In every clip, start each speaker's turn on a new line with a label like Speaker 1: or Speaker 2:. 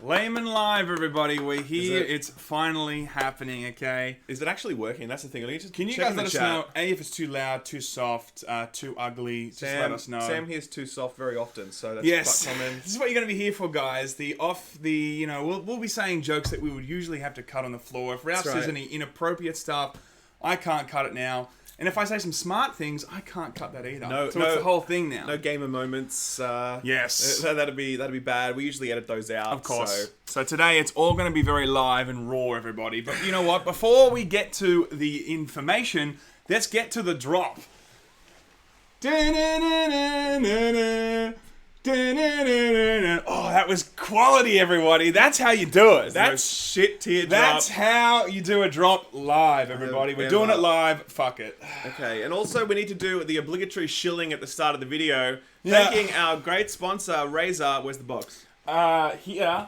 Speaker 1: Laymen live, everybody. We're here.
Speaker 2: It?
Speaker 1: It's finally happening, okay?
Speaker 2: Is it actually working? That's the thing.
Speaker 1: Can you guys let us know, A, if it's too loud, too soft, too ugly? Just let us know.
Speaker 2: Sam hears too soft very often, so that's quite common.
Speaker 1: This is what you're going to be here for, guys. We'll be saying jokes that we would usually have to cut on the floor. If Ralph says any inappropriate stuff, I can't cut it now. And if I say some smart things, I can't cut that either. So it's the whole thing now.
Speaker 2: No gamer moments.
Speaker 1: Yes.
Speaker 2: That'd be bad. We usually edit those out.
Speaker 1: Of course. So today it's all going to be very live and raw, everybody. But you know what? Before we get to the information, let's get to the drop. Oh, that was quality, everybody. That's how you do it.
Speaker 2: That's shit tier drop.
Speaker 1: That's how you do a drop live, everybody. We're doing it live. Fuck it.
Speaker 2: Okay, and also we need to do the obligatory shilling at the start of the video. Thanking our great sponsor, Razer. Where's the box?
Speaker 1: Here.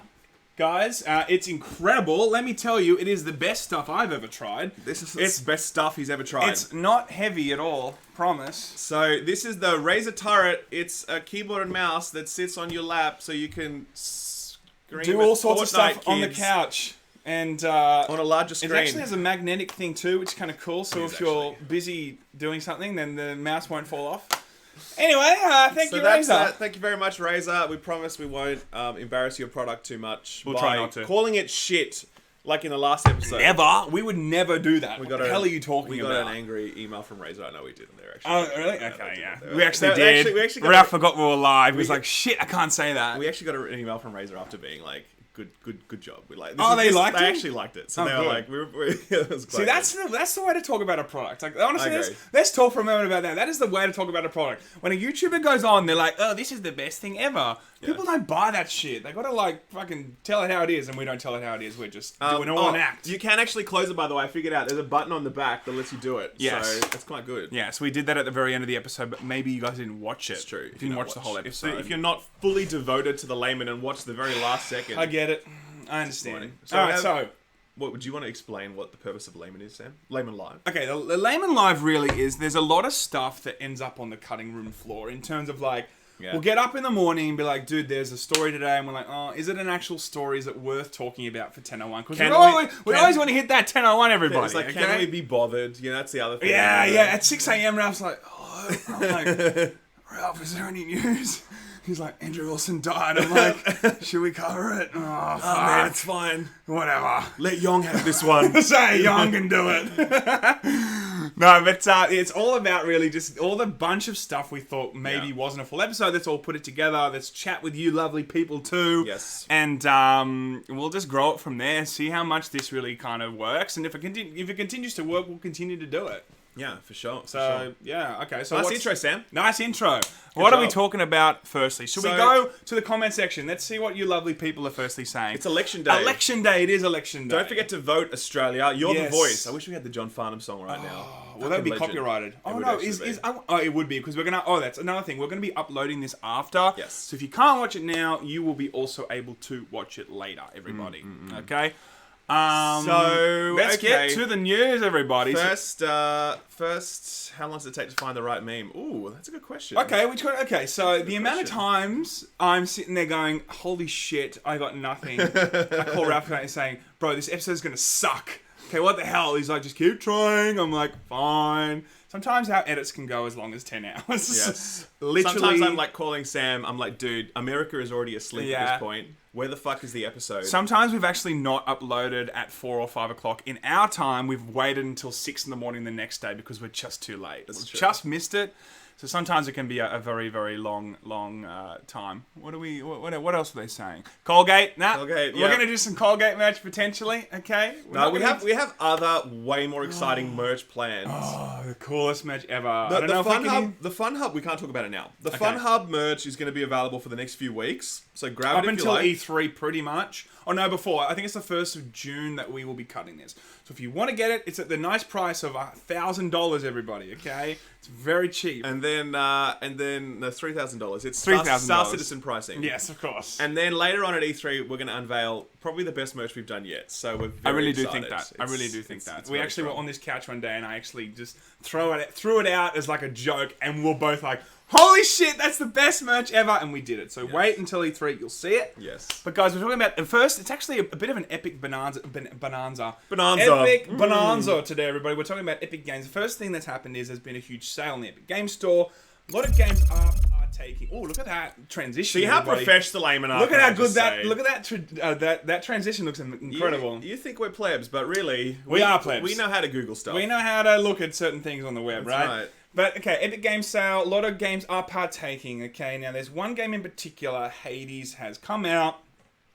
Speaker 1: Guys, it's incredible. Let me tell you, it is the best stuff I've ever tried.
Speaker 2: It's the best stuff he's ever tried.
Speaker 1: It's not heavy at all, promise.
Speaker 2: So this is the Razer Turret. It's a keyboard and mouse that sits on your lap, so you can
Speaker 1: do all sorts of stuff on the couch. And
Speaker 2: on a larger screen.
Speaker 1: It actually has a magnetic thing too, which is kind of cool. So if you're busy doing something, then the mouse won't fall off. Anyway, thank you, Razer.
Speaker 2: Thank you very much, Razer. We promise we won't embarrass your product too much.
Speaker 1: We'll try not to.
Speaker 2: Calling it shit, like in the last episode.
Speaker 1: Never. We would never do that. What the hell are you talking about?
Speaker 2: We got an angry email from Razer. I know we didn't there, actually.
Speaker 1: Oh, really? Okay, yeah. We actually did. Ralph forgot we were live. He was like, shit, I can't say that.
Speaker 2: We actually got an email from Razer after being like, good job. We like.
Speaker 1: They liked it.
Speaker 2: They actually liked it. So they were like, it was
Speaker 1: see, that's the way to talk about a product. Like honestly, let's talk for a moment about that. That is the way to talk about a product. When a YouTuber goes on, they're like, "Oh, this is the best thing ever." Yeah. People don't buy that shit. They gotta like fucking tell it how it is, and we don't tell it how it is. We're just doing an act.
Speaker 2: You can actually close it, by the way. I figured out. There's a button on the back that lets you do it.
Speaker 1: Yes.
Speaker 2: So that's quite good.
Speaker 1: Yeah, so we did that at the very end of the episode, but maybe you guys didn't watch it.
Speaker 2: It's true.
Speaker 1: If you didn't watch the whole episode.
Speaker 2: If you're not fully devoted to the Laymen and watch the very last second.
Speaker 1: I get it. I understand.
Speaker 2: So
Speaker 1: all right, so...
Speaker 2: What would you want to explain what the purpose of Laymen is, Sam? Laymen Live.
Speaker 1: Okay, the Laymen Live really is, there's a lot of stuff that ends up on the cutting room floor in terms of like, we'll get up in the morning and be like, dude, there's a story today, and we're like, oh, is it an actual story? Is it worth talking about for 10:01? Because we always want to hit that 10:01, everybody.
Speaker 2: It's like, can we be bothered? You know, that's the other thing.
Speaker 1: Yeah. At 6 a.m, Ralph's like, oh, I'm like, Ralph, is there any news? He's like, Andrew Wilson died. I'm like, should we cover it? Oh,
Speaker 2: man, it's fine.
Speaker 1: Whatever.
Speaker 2: Let Young have this one.
Speaker 1: Say Young can do it. No, but it's all about really just all the bunch of stuff we thought maybe wasn't a full episode. Let's all put it together. Let's chat with you lovely people too.
Speaker 2: Yes.
Speaker 1: And we'll just grow it from there, see how much this really kind of works. And if it continues to work, we'll continue to do it.
Speaker 2: Yeah, for sure.
Speaker 1: Yeah, okay. So
Speaker 2: nice intro, Sam.
Speaker 1: Nice intro. What are we talking about firstly? Should we go to the comment section? Let's see what you lovely people are firstly saying.
Speaker 2: It's election day.
Speaker 1: Election day. It is election day.
Speaker 2: Don't forget to vote, Australia. You're the voice. I wish we had the John Farnham song right now.
Speaker 1: Well, that would be copyrighted. Oh, no. It would be because we're going to... Oh, that's another thing. We're going to be uploading this after.
Speaker 2: Yes.
Speaker 1: So if you can't watch it now, you will be also able to watch it later, everybody. Okay? So let's get to the news, everybody.
Speaker 2: First, how long does it take to find the right meme? Ooh, that's a good question.
Speaker 1: Okay, so the amount of times I'm sitting there going, holy shit, I got nothing. I call Ralph and saying, bro, this episode's gonna suck. Okay, what the hell? He's like, just keep trying. I'm like, fine. Sometimes our edits can go as long as 10 hours.
Speaker 2: Yes.
Speaker 1: Literally.
Speaker 2: Sometimes I'm like calling Sam. I'm like, dude, America is already asleep at this point. Where the fuck is the episode?
Speaker 1: Sometimes we've actually not uploaded at 4 or 5 o'clock. In our time, we've waited until 6 in the morning the next day because we're just too late. We've just missed it. So sometimes it can be a very, very long time. What else were they saying? Colgate? Nah.
Speaker 2: Colgate,
Speaker 1: We're going to do some Colgate merch potentially, okay?
Speaker 2: No, we have other way more exciting merch plans.
Speaker 1: Oh, the coolest merch ever.
Speaker 2: The Fun Hub, we can't talk about it now. The Fun Hub merch is going to be available for the next few weeks. So grab it if you like.
Speaker 1: Up until E3 pretty much. Oh no, before. I think it's the 1st of June that we will be cutting this. So if you want to get it, it's at the nice price of $1,000, everybody, okay? It's very cheap.
Speaker 2: And then the $3,000. It's
Speaker 1: $3,000.
Speaker 2: Star Citizen pricing.
Speaker 1: Yes, of course.
Speaker 2: And then later on at E3, we're going to unveil probably the best merch we've done yet. So we're very
Speaker 1: I really
Speaker 2: excited.
Speaker 1: do think that. I really do think that. We actually were on this couch one day and I actually just threw it out as like a joke and we're both like, Holy shit, that's the best merch ever. And we did it. So wait until E3, you'll see it.
Speaker 2: Yes.
Speaker 1: But guys, we're talking about, at first, it's actually a bit of an epic bonanza. Epic bonanza today, everybody. We're talking about Epic Games. The first thing that's happened is there's been a huge sale in the Epic Game Store. A lot of games are taking. Oh, look at that transition!
Speaker 2: See how professional the Laymen are.
Speaker 1: Look at how good that. Look at that transition looks incredible.
Speaker 2: You think we're plebs, but really
Speaker 1: we are plebs.
Speaker 2: We know how to Google stuff.
Speaker 1: We know how to look at certain things on the web,
Speaker 2: That's right?
Speaker 1: But okay, Epic Games sale. A lot of games are partaking. Okay, now there's one game in particular. Hades has come out.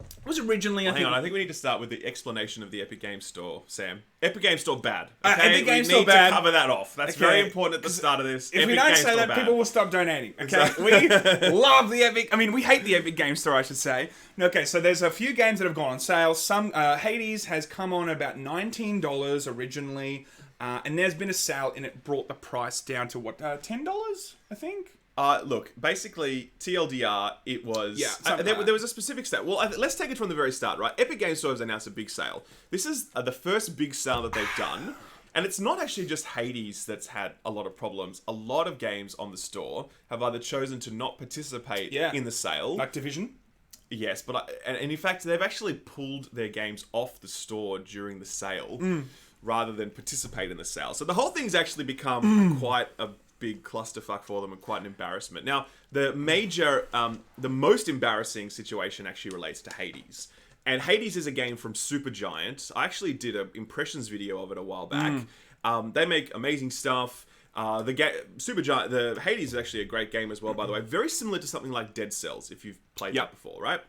Speaker 1: It was originally.
Speaker 2: Hang on, I think we need to start with the explanation of the Epic Games Store, Sam. Epic Games Store bad. Okay?
Speaker 1: Epic Games
Speaker 2: we
Speaker 1: Store
Speaker 2: need
Speaker 1: bad.
Speaker 2: to cover that off. That's very important at the start of this.
Speaker 1: If
Speaker 2: Epic
Speaker 1: we don't
Speaker 2: Games
Speaker 1: say
Speaker 2: Store
Speaker 1: that,
Speaker 2: bad.
Speaker 1: people will stop donating. Okay, we love the Epic. I mean, we hate the Epic Games Store, I should say. Okay, so there's a few games that have gone on sale. Some Hades has come on about $19 originally, and there's been a sale, and it brought the price down to what $10, I think.
Speaker 2: Look, basically, TLDR, it was...
Speaker 1: Yeah,
Speaker 2: there was a specific sale. Well, let's take it from the very start, right? Epic Games Store has announced a big sale. This is the first big sale that they've done. And it's not actually just Hades that's had a lot of problems. A lot of games on the store have either chosen to not participate in the sale.
Speaker 1: Activision?
Speaker 2: Yes, but... And in fact, they've actually pulled their games off the store during the sale rather than participate in the sale. So the whole thing's actually become quite a big clusterfuck for them and quite an embarrassment. Now, the most embarrassing situation actually relates to Hades. And Hades is a game from Supergiant. I actually did an impressions video of it a while back. They make amazing stuff. Supergiant, the Hades is actually a great game as well, by the way. Very similar to something like Dead Cells, if you've played that before, right?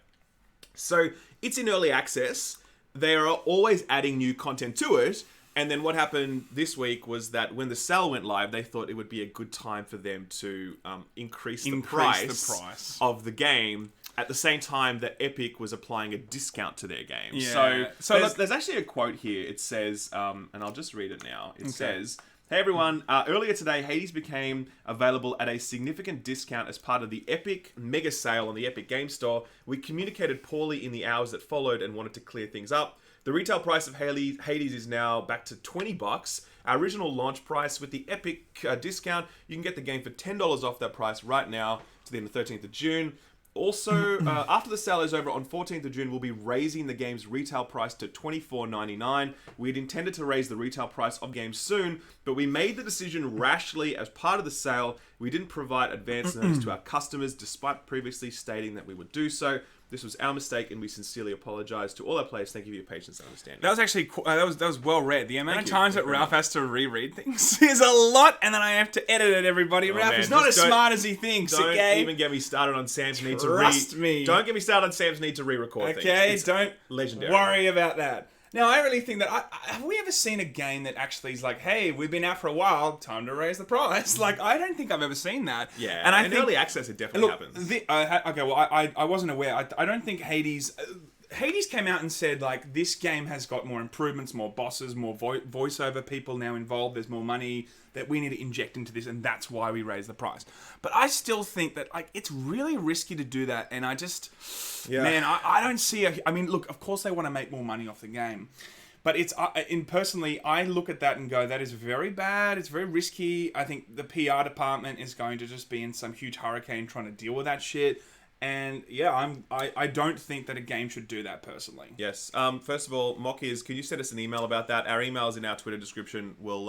Speaker 2: So, it's in early access. They are always adding new content to it. And then what happened this week was that when the sale went live, they thought it would be a good time for them to increase the price of the game at the same time that Epic was applying a discount to their game.
Speaker 1: Yeah.
Speaker 2: So there's actually a quote here. It says, and I'll just read it now. It says... Hey everyone, earlier today, Hades became available at a significant discount as part of the Epic mega sale on the Epic Game Store. We communicated poorly in the hours that followed and wanted to clear things up. The retail price of Hades is now back to $20. Our original launch price with the Epic discount, you can get the game for $10 off that price right now to the end of the 13th of June. Also, after the sale is over on 14th of June, we'll be raising the game's retail price to $24.99. We'd intended to raise the retail price of games soon, but we made the decision rashly as part of the sale. We didn't provide advance notice to our customers, despite previously stating that we would do so. This was our mistake, and we sincerely apologize to all our players. Thank you for your patience and understanding.
Speaker 1: That was actually that was well read. The amount of times that Ralph has to reread things is a lot, and then I have to edit it. Everybody, Ralph is not as smart as he thinks.
Speaker 2: Don't
Speaker 1: okay,
Speaker 2: even get me started on Sam's need to
Speaker 1: trust me.
Speaker 2: Don't get me started on Sam's need to re-record things.
Speaker 1: Okay, don't
Speaker 2: legendary.
Speaker 1: Worry about that. Now, I really think that... have we ever seen a game that actually is like, hey, we've been out for a while, time to raise the price? Like, I don't think I've ever seen that.
Speaker 2: Yeah,
Speaker 1: and
Speaker 2: in early access, it definitely happens.
Speaker 1: Okay, well, I wasn't aware. I don't think Hades... Hades came out and said, like, this game has got more improvements, more bosses, more voiceover people now involved, there's more money that we need to inject into this, and that's why we raise the price. But I still think that, like, it's really risky to do that, and I just... Yeah. Man, I don't see... I mean, look, of course they want to make more money off the game. But it's... personally, I look at that and go, that is very bad, it's very risky. I think the PR department is going to just be in some huge hurricane trying to deal with that shit. And yeah, I don't think that a game should do that personally.
Speaker 2: Yes. First of all, Mockers, can you send us an email about that? Our email is in our Twitter description. It's all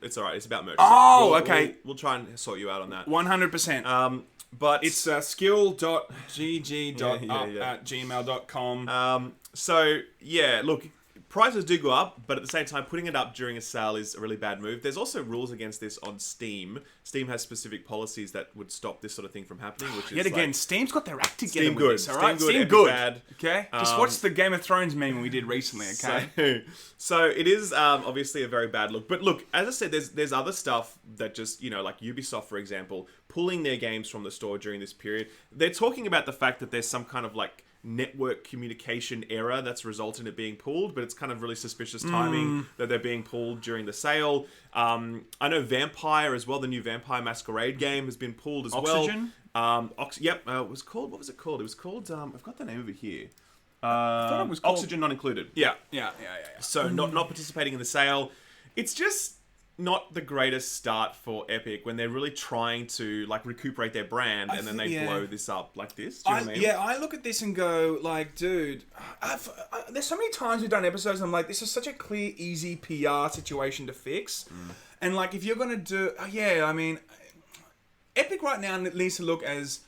Speaker 2: right. It's about merch.
Speaker 1: Oh, okay.
Speaker 2: We'll try and sort you out on that.
Speaker 1: 100%.
Speaker 2: But
Speaker 1: it's skill.gg.up@gmail.com.
Speaker 2: So yeah, look. Prices do go up, but at the same time, putting it up during a sale is a really bad move. There's also rules against this on Steam. Steam has specific policies that would stop this sort of thing from happening. Which is
Speaker 1: yet again, Steam's got their act together.
Speaker 2: Steam good,
Speaker 1: this, all right?
Speaker 2: Steam good. Bad.
Speaker 1: Okay, just watch the Game of Thrones meme we did recently. Okay,
Speaker 2: so it is obviously a very bad look. But look, as I said, there's other stuff that just like Ubisoft, for example, pulling their games from the store during this period. They're talking about the fact that there's some kind of like network communication error that's resulted in it being pulled, but it's kind of really suspicious timing that they're being pulled during the sale. I know Vampire as well, the new Vampire Masquerade game has been pulled as
Speaker 1: Oxygen?
Speaker 2: well. It was called, what was it called? It was called, I've got the name of it here.
Speaker 1: I thought it was called...
Speaker 2: Oxygen not included.
Speaker 1: Yeah.
Speaker 2: So not participating in the sale. It's just... not the greatest start for Epic when they're really trying to like recuperate their brand and then they blow this up like this. Do you know what I mean?
Speaker 1: Yeah, I look at this and go like, dude, there's so many times we've done episodes and I'm like, this is such a clear, easy PR situation to fix. And like, if you're gonna do, I mean, Epic right now needs to look as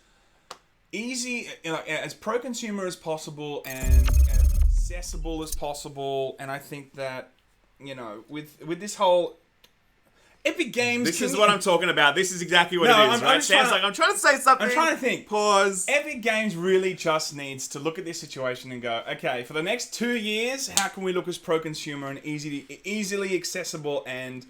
Speaker 1: easy, as pro-consumer as possible and as accessible as possible. And I think that, with this whole Epic Games...
Speaker 2: This is what I'm talking about. This is exactly what it is, right? Sam's like, I'm trying to say something.
Speaker 1: I'm trying to think.
Speaker 2: Pause.
Speaker 1: Epic Games really just needs to look at this situation and go, okay, for the next 2 years, how can we look as pro-consumer and easily accessible and,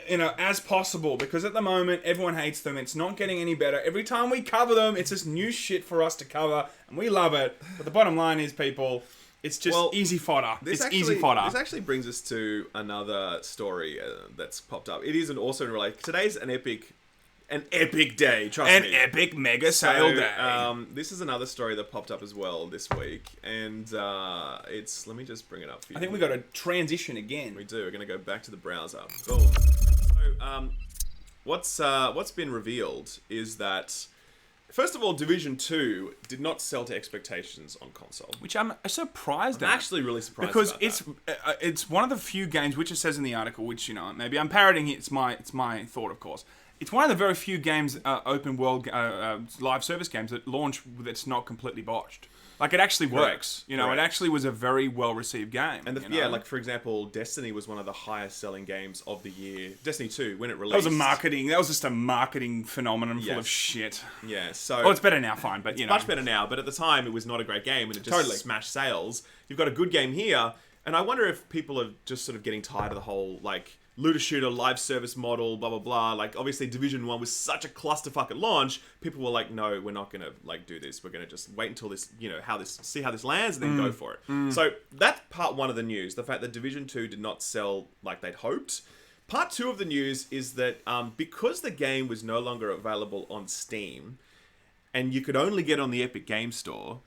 Speaker 1: as possible? Because at the moment, everyone hates them. It's not getting any better. Every time we cover them, it's just new shit for us to cover, and we love it. But the bottom line is, people... It's just easy fodder. Easy fodder.
Speaker 2: This actually brings us to another story that's popped up. It is also related. Today's an epic day. Trust me.
Speaker 1: An epic mega sale day.
Speaker 2: This is another story that popped up as well this week, and it's. Let me just bring it up for you.
Speaker 1: I think we got to transition again.
Speaker 2: We do. We're going to go back to the browser. Boom. So, what's been revealed is that. First of all, Division 2 did not sell to expectations on console.
Speaker 1: Which I'm surprised at.
Speaker 2: I'm actually really surprised
Speaker 1: because
Speaker 2: about
Speaker 1: it's one of the few games, which it says in the article, which, maybe I'm parroting it, it's my thought, of course. It's one of the very few games, open world live service games that launch that's not completely botched. Like, it actually works. It actually was a very well-received game.
Speaker 2: And like, for example, Destiny was one of the highest-selling games of the year. Destiny 2, when it released.
Speaker 1: That was just a marketing phenomenon full of shit.
Speaker 2: Yeah, so...
Speaker 1: Well, it's better now, fine, but,
Speaker 2: It's much better now, but at the time, it was not a great game, and it just smashed sales. You've got a good game here, and I wonder if people are just sort of getting tired of the whole, like... looter-shooter, live service model, blah, blah, blah. Like, obviously, Division 1 was such a clusterfuck at launch. People were like, no, we're not going to, like, do this. We're going to just wait until this, see how this lands and then go for it. So, that's part one of the news. The fact that Division 2 did not sell like they'd hoped. Part two of the news is that because the game was no longer available on Steam, and you could only get on the Epic Game Store...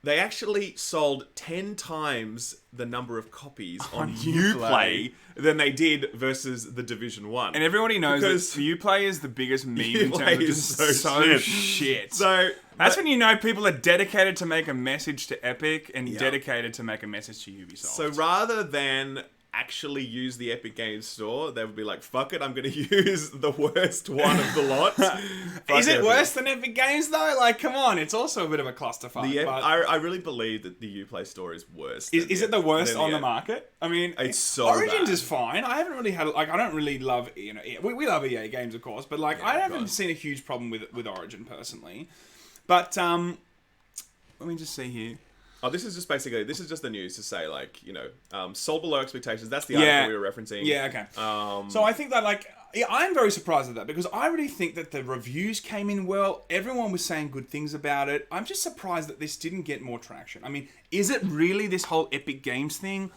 Speaker 2: They actually sold 10 times the number of copies on Uplay than they did versus the Division 1.
Speaker 1: And everybody knows that Uplay is the biggest meme in terms of just so shit.
Speaker 2: So
Speaker 1: that's when you know people are dedicated to make a message to Epic and dedicated to make a message to Ubisoft.
Speaker 2: So rather than actually use the Epic Games Store, they would be like, fuck it, I'm going to use the worst one of the lot.
Speaker 1: Is it worse than Epic Games, though? Like, come on, it's also a bit of a clusterfuck.
Speaker 2: I really believe that the Uplay Store is worse.
Speaker 1: Is it the worst on the market? I mean,
Speaker 2: it's so
Speaker 1: Origins
Speaker 2: bad.
Speaker 1: is fine. I haven't really had, I don't really love, we love EA games, of course, but, I haven't seen a huge problem with Origin, personally. But, let me just see here.
Speaker 2: Oh, this is just the news to say, sold below expectations. That's the article we were referencing.
Speaker 1: Yeah, okay. So I think that, I'm very surprised at that because I really think that the reviews came in well. Everyone was saying good things about it. I'm just surprised that this didn't get more traction. I mean, is it really this whole Epic Games thing?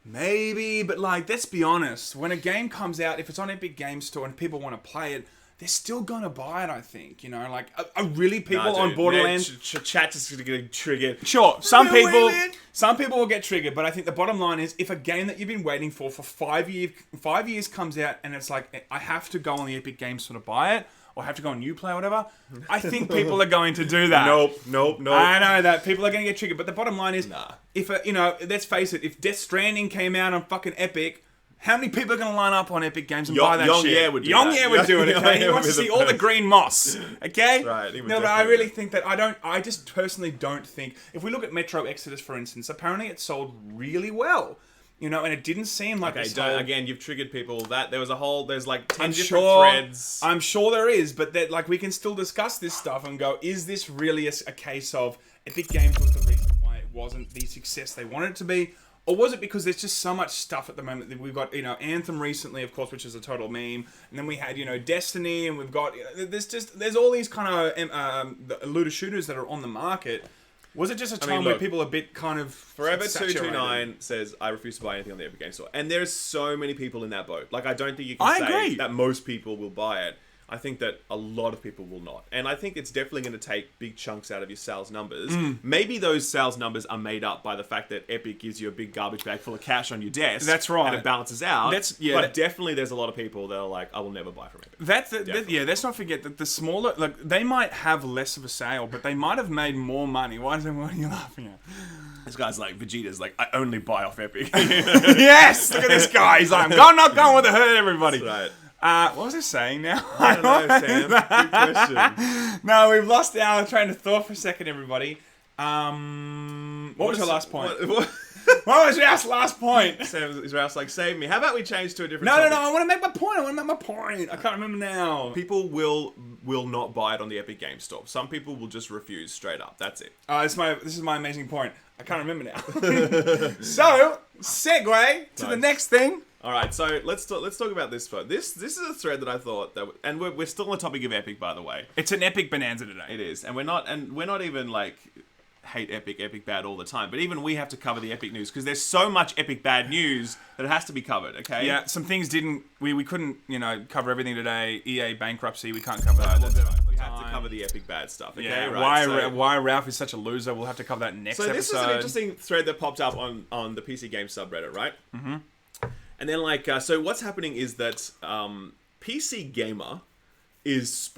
Speaker 1: Maybe, but, let's be honest. When a game comes out, if it's on Epic Games Store and people want to play it, they're still gonna buy it, I think. Are really people on Borderlands?
Speaker 2: Chat is gonna get triggered.
Speaker 1: Sure, some people will get triggered, but I think the bottom line is, if a game that you've been waiting for 5 years comes out, and it's like, I have to go on the Epic Games Store to buy it, or I have to go on Uplay or whatever, I think people are going to do that.
Speaker 2: Nope.
Speaker 1: I know that people are going to get triggered, but the bottom line is, if let's face it, if Death Stranding came out on fucking Epic. How many people are going to line up on Epic Games and buy that shit?
Speaker 2: Yong would do
Speaker 1: it, okay? He wants to see all the green moss, okay?
Speaker 2: Right.
Speaker 1: No, but I really think that I just personally don't think... If we look at Metro Exodus, for instance, apparently it sold really well. And it didn't seem like...
Speaker 2: Okay, again, you've triggered people. There's 10 different threads.
Speaker 1: I'm sure there is, but we can still discuss this stuff and go, is this really a case of Epic Games was the reason why it wasn't the success they wanted it to be? Or was it because there's just so much stuff at the moment that we've got, Anthem recently, of course, which is a total meme, and then we had, Destiny, and we've got, there's all these kind of looter shooters that are on the market. Was it just a time where people are a bit kind of
Speaker 2: Forever 229 says, I refuse to buy anything on the Epic Games Store. And there's so many people in that boat. I don't think you can say that most people will buy it. I think that a lot of people will not. And I think it's definitely going to take big chunks out of your sales numbers. Maybe those sales numbers are made up by the fact that Epic gives you a big garbage bag full of cash on your desk.
Speaker 1: That's right.
Speaker 2: And it balances out. But definitely there's a lot of people that are like, I will never buy from Epic.
Speaker 1: Let's not forget that the smaller, like, they might have less of a sale, but they might have made more money. What are you laughing at?
Speaker 2: This guy's like, Vegeta's like, I only buy off Epic.
Speaker 1: Yes! Look at this guy. He's like, I'm not going with the herd, everybody.
Speaker 2: That's right.
Speaker 1: What was I saying now?
Speaker 2: I don't know, Sam. Good question.
Speaker 1: No, we've lost our train of thought for a second, everybody. What was your last point? What was Ralph's last point?
Speaker 2: Sam, is Ralph's like, save me. How about we change to a different
Speaker 1: No,
Speaker 2: topic?
Speaker 1: I want to make my point. I can't remember now.
Speaker 2: People will not buy it on the Epic Game Store. Some people will just refuse straight up. That's it.
Speaker 1: This is my amazing point. I can't remember now. So, segue to the next thing.
Speaker 2: All right, so let's talk about this first. This is a thread that I thought that, and we're still on the topic of Epic, by the way.
Speaker 1: It's an Epic bonanza today.
Speaker 2: It is, and we're not even like hate Epic bad all the time, but even we have to cover the Epic news because there's so much Epic bad news that it has to be covered. Okay.
Speaker 1: Yeah, some things we couldn't cover everything today. EA bankruptcy, we can't cover that.
Speaker 2: We have to cover the Epic bad stuff. Okay.
Speaker 1: Yeah.
Speaker 2: Right.
Speaker 1: Why Ralph is such a loser? We'll have to cover that next episode.
Speaker 2: So this is an interesting thread that popped up on the PC Games subreddit, right? Mm-hmm. And then so what's happening is that PC Gamer is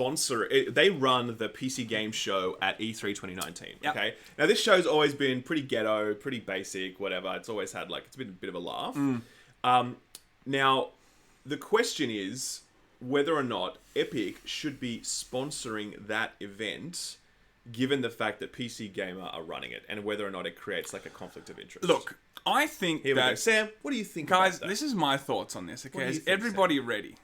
Speaker 2: they run the PC Game Show at E3 2019.
Speaker 1: Yep.
Speaker 2: Okay. Now this show's always been pretty ghetto, pretty basic, whatever. It's always had it's been a bit of a laugh. Now the question is whether or not Epic should be sponsoring that event, given the fact that PC Gamer are running it, and whether or not it creates like a conflict of interest.
Speaker 1: Look, I think
Speaker 2: Here we go. Sam, what do you think,
Speaker 1: guys?
Speaker 2: about that?
Speaker 1: This is my thoughts on this. Okay,
Speaker 2: do you
Speaker 1: is
Speaker 2: think,
Speaker 1: everybody ready?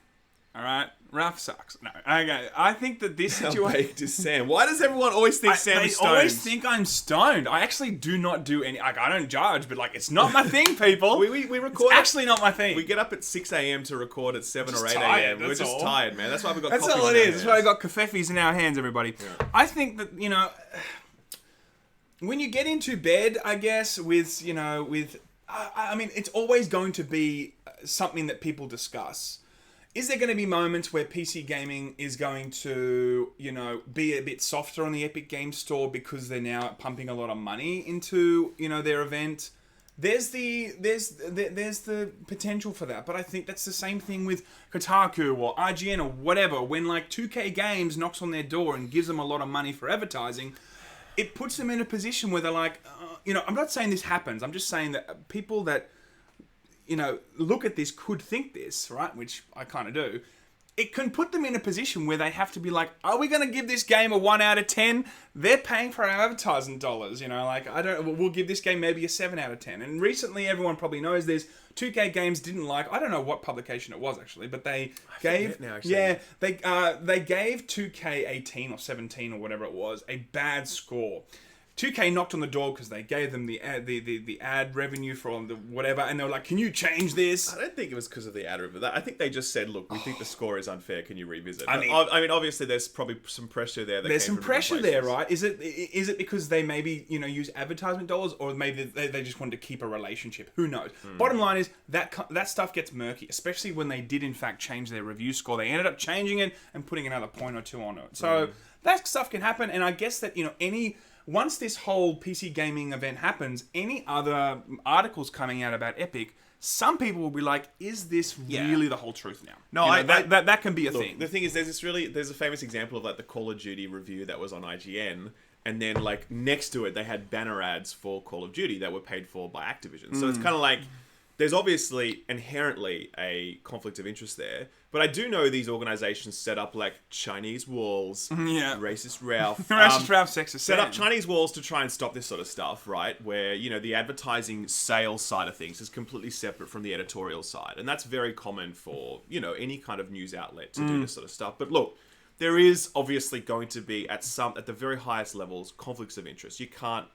Speaker 1: All right, Ralph sucks. No, okay. I think that this
Speaker 2: How
Speaker 1: situation.
Speaker 2: baked is Sam? Why does everyone always think Sam is stoned?
Speaker 1: They always think I'm stoned. I actually do not do any. I don't judge, but it's not my thing, people.
Speaker 2: we record.
Speaker 1: It's actually not my thing.
Speaker 2: We get up at 6 a.m. to record at 7
Speaker 1: Just
Speaker 2: or 8
Speaker 1: tired,
Speaker 2: a.m. We're
Speaker 1: that's
Speaker 2: just
Speaker 1: all.
Speaker 2: tired, man. That's why we've got.
Speaker 1: That's
Speaker 2: coffees
Speaker 1: all
Speaker 2: in
Speaker 1: it
Speaker 2: our
Speaker 1: is. That's
Speaker 2: hands.
Speaker 1: why I got kafefis in our hands, everybody.
Speaker 2: Yeah.
Speaker 1: I think that when you get into bed, I guess with I mean, it's always going to be something that people discuss. Is there going to be moments where PC gaming is going to, be a bit softer on the Epic Games Store because they're now pumping a lot of money into, their event? There's the potential for that, but I think that's the same thing with Kotaku or IGN or whatever. When 2K Games knocks on their door and gives them a lot of money for advertising, it puts them in a position where they're like, I'm not saying this happens. I'm just saying that people that look at this could think this, right? Which I kind of do. It can put them in a position where they have to be like, are we going to give this game a 1 out of 10? They're paying for our advertising dollars, we'll give this game maybe a 7 out of 10. And recently, everyone probably knows this, 2K Games didn't I don't know what publication it was actually, but they gave, they gave 2K18 or 17 or whatever it was, a bad score. 2K knocked on the door because they gave them the ad revenue from the whatever, and they were like, "Can you change this?"
Speaker 2: I don't think it was because of the ad revenue. I think they just said, "Look, we think the score is unfair. Can you revisit?"
Speaker 1: I mean,
Speaker 2: obviously, there's probably some pressure there.
Speaker 1: There's some pressure there, right? Is it because they maybe use advertisement dollars, or maybe they just wanted to keep a relationship? Who knows? Bottom line is that stuff gets murky, especially when they did in fact change their review score. They ended up changing it and putting another point or two on it. So that stuff can happen, and I guess that once this whole PC gaming event happens, any other articles coming out about Epic, some people will be like, is this really the whole truth now?
Speaker 2: No,
Speaker 1: that can be a thing.
Speaker 2: The thing is, there's a famous example of the Call of Duty review that was on IGN, and then next to it, they had banner ads for Call of Duty that were paid for by Activision. So it's kind of there's obviously inherently a conflict of interest there. But I do know these organizations set up Chinese walls, racist Ralph,
Speaker 1: racist Ralph, sexist
Speaker 2: set up Chinese walls to try and stop this sort of stuff, right? Where the advertising sales side of things is completely separate from the editorial side, and that's very common for any kind of news outlet to do this sort of stuff. But look, there is obviously going to be at the very highest levels conflicts of interest. You can't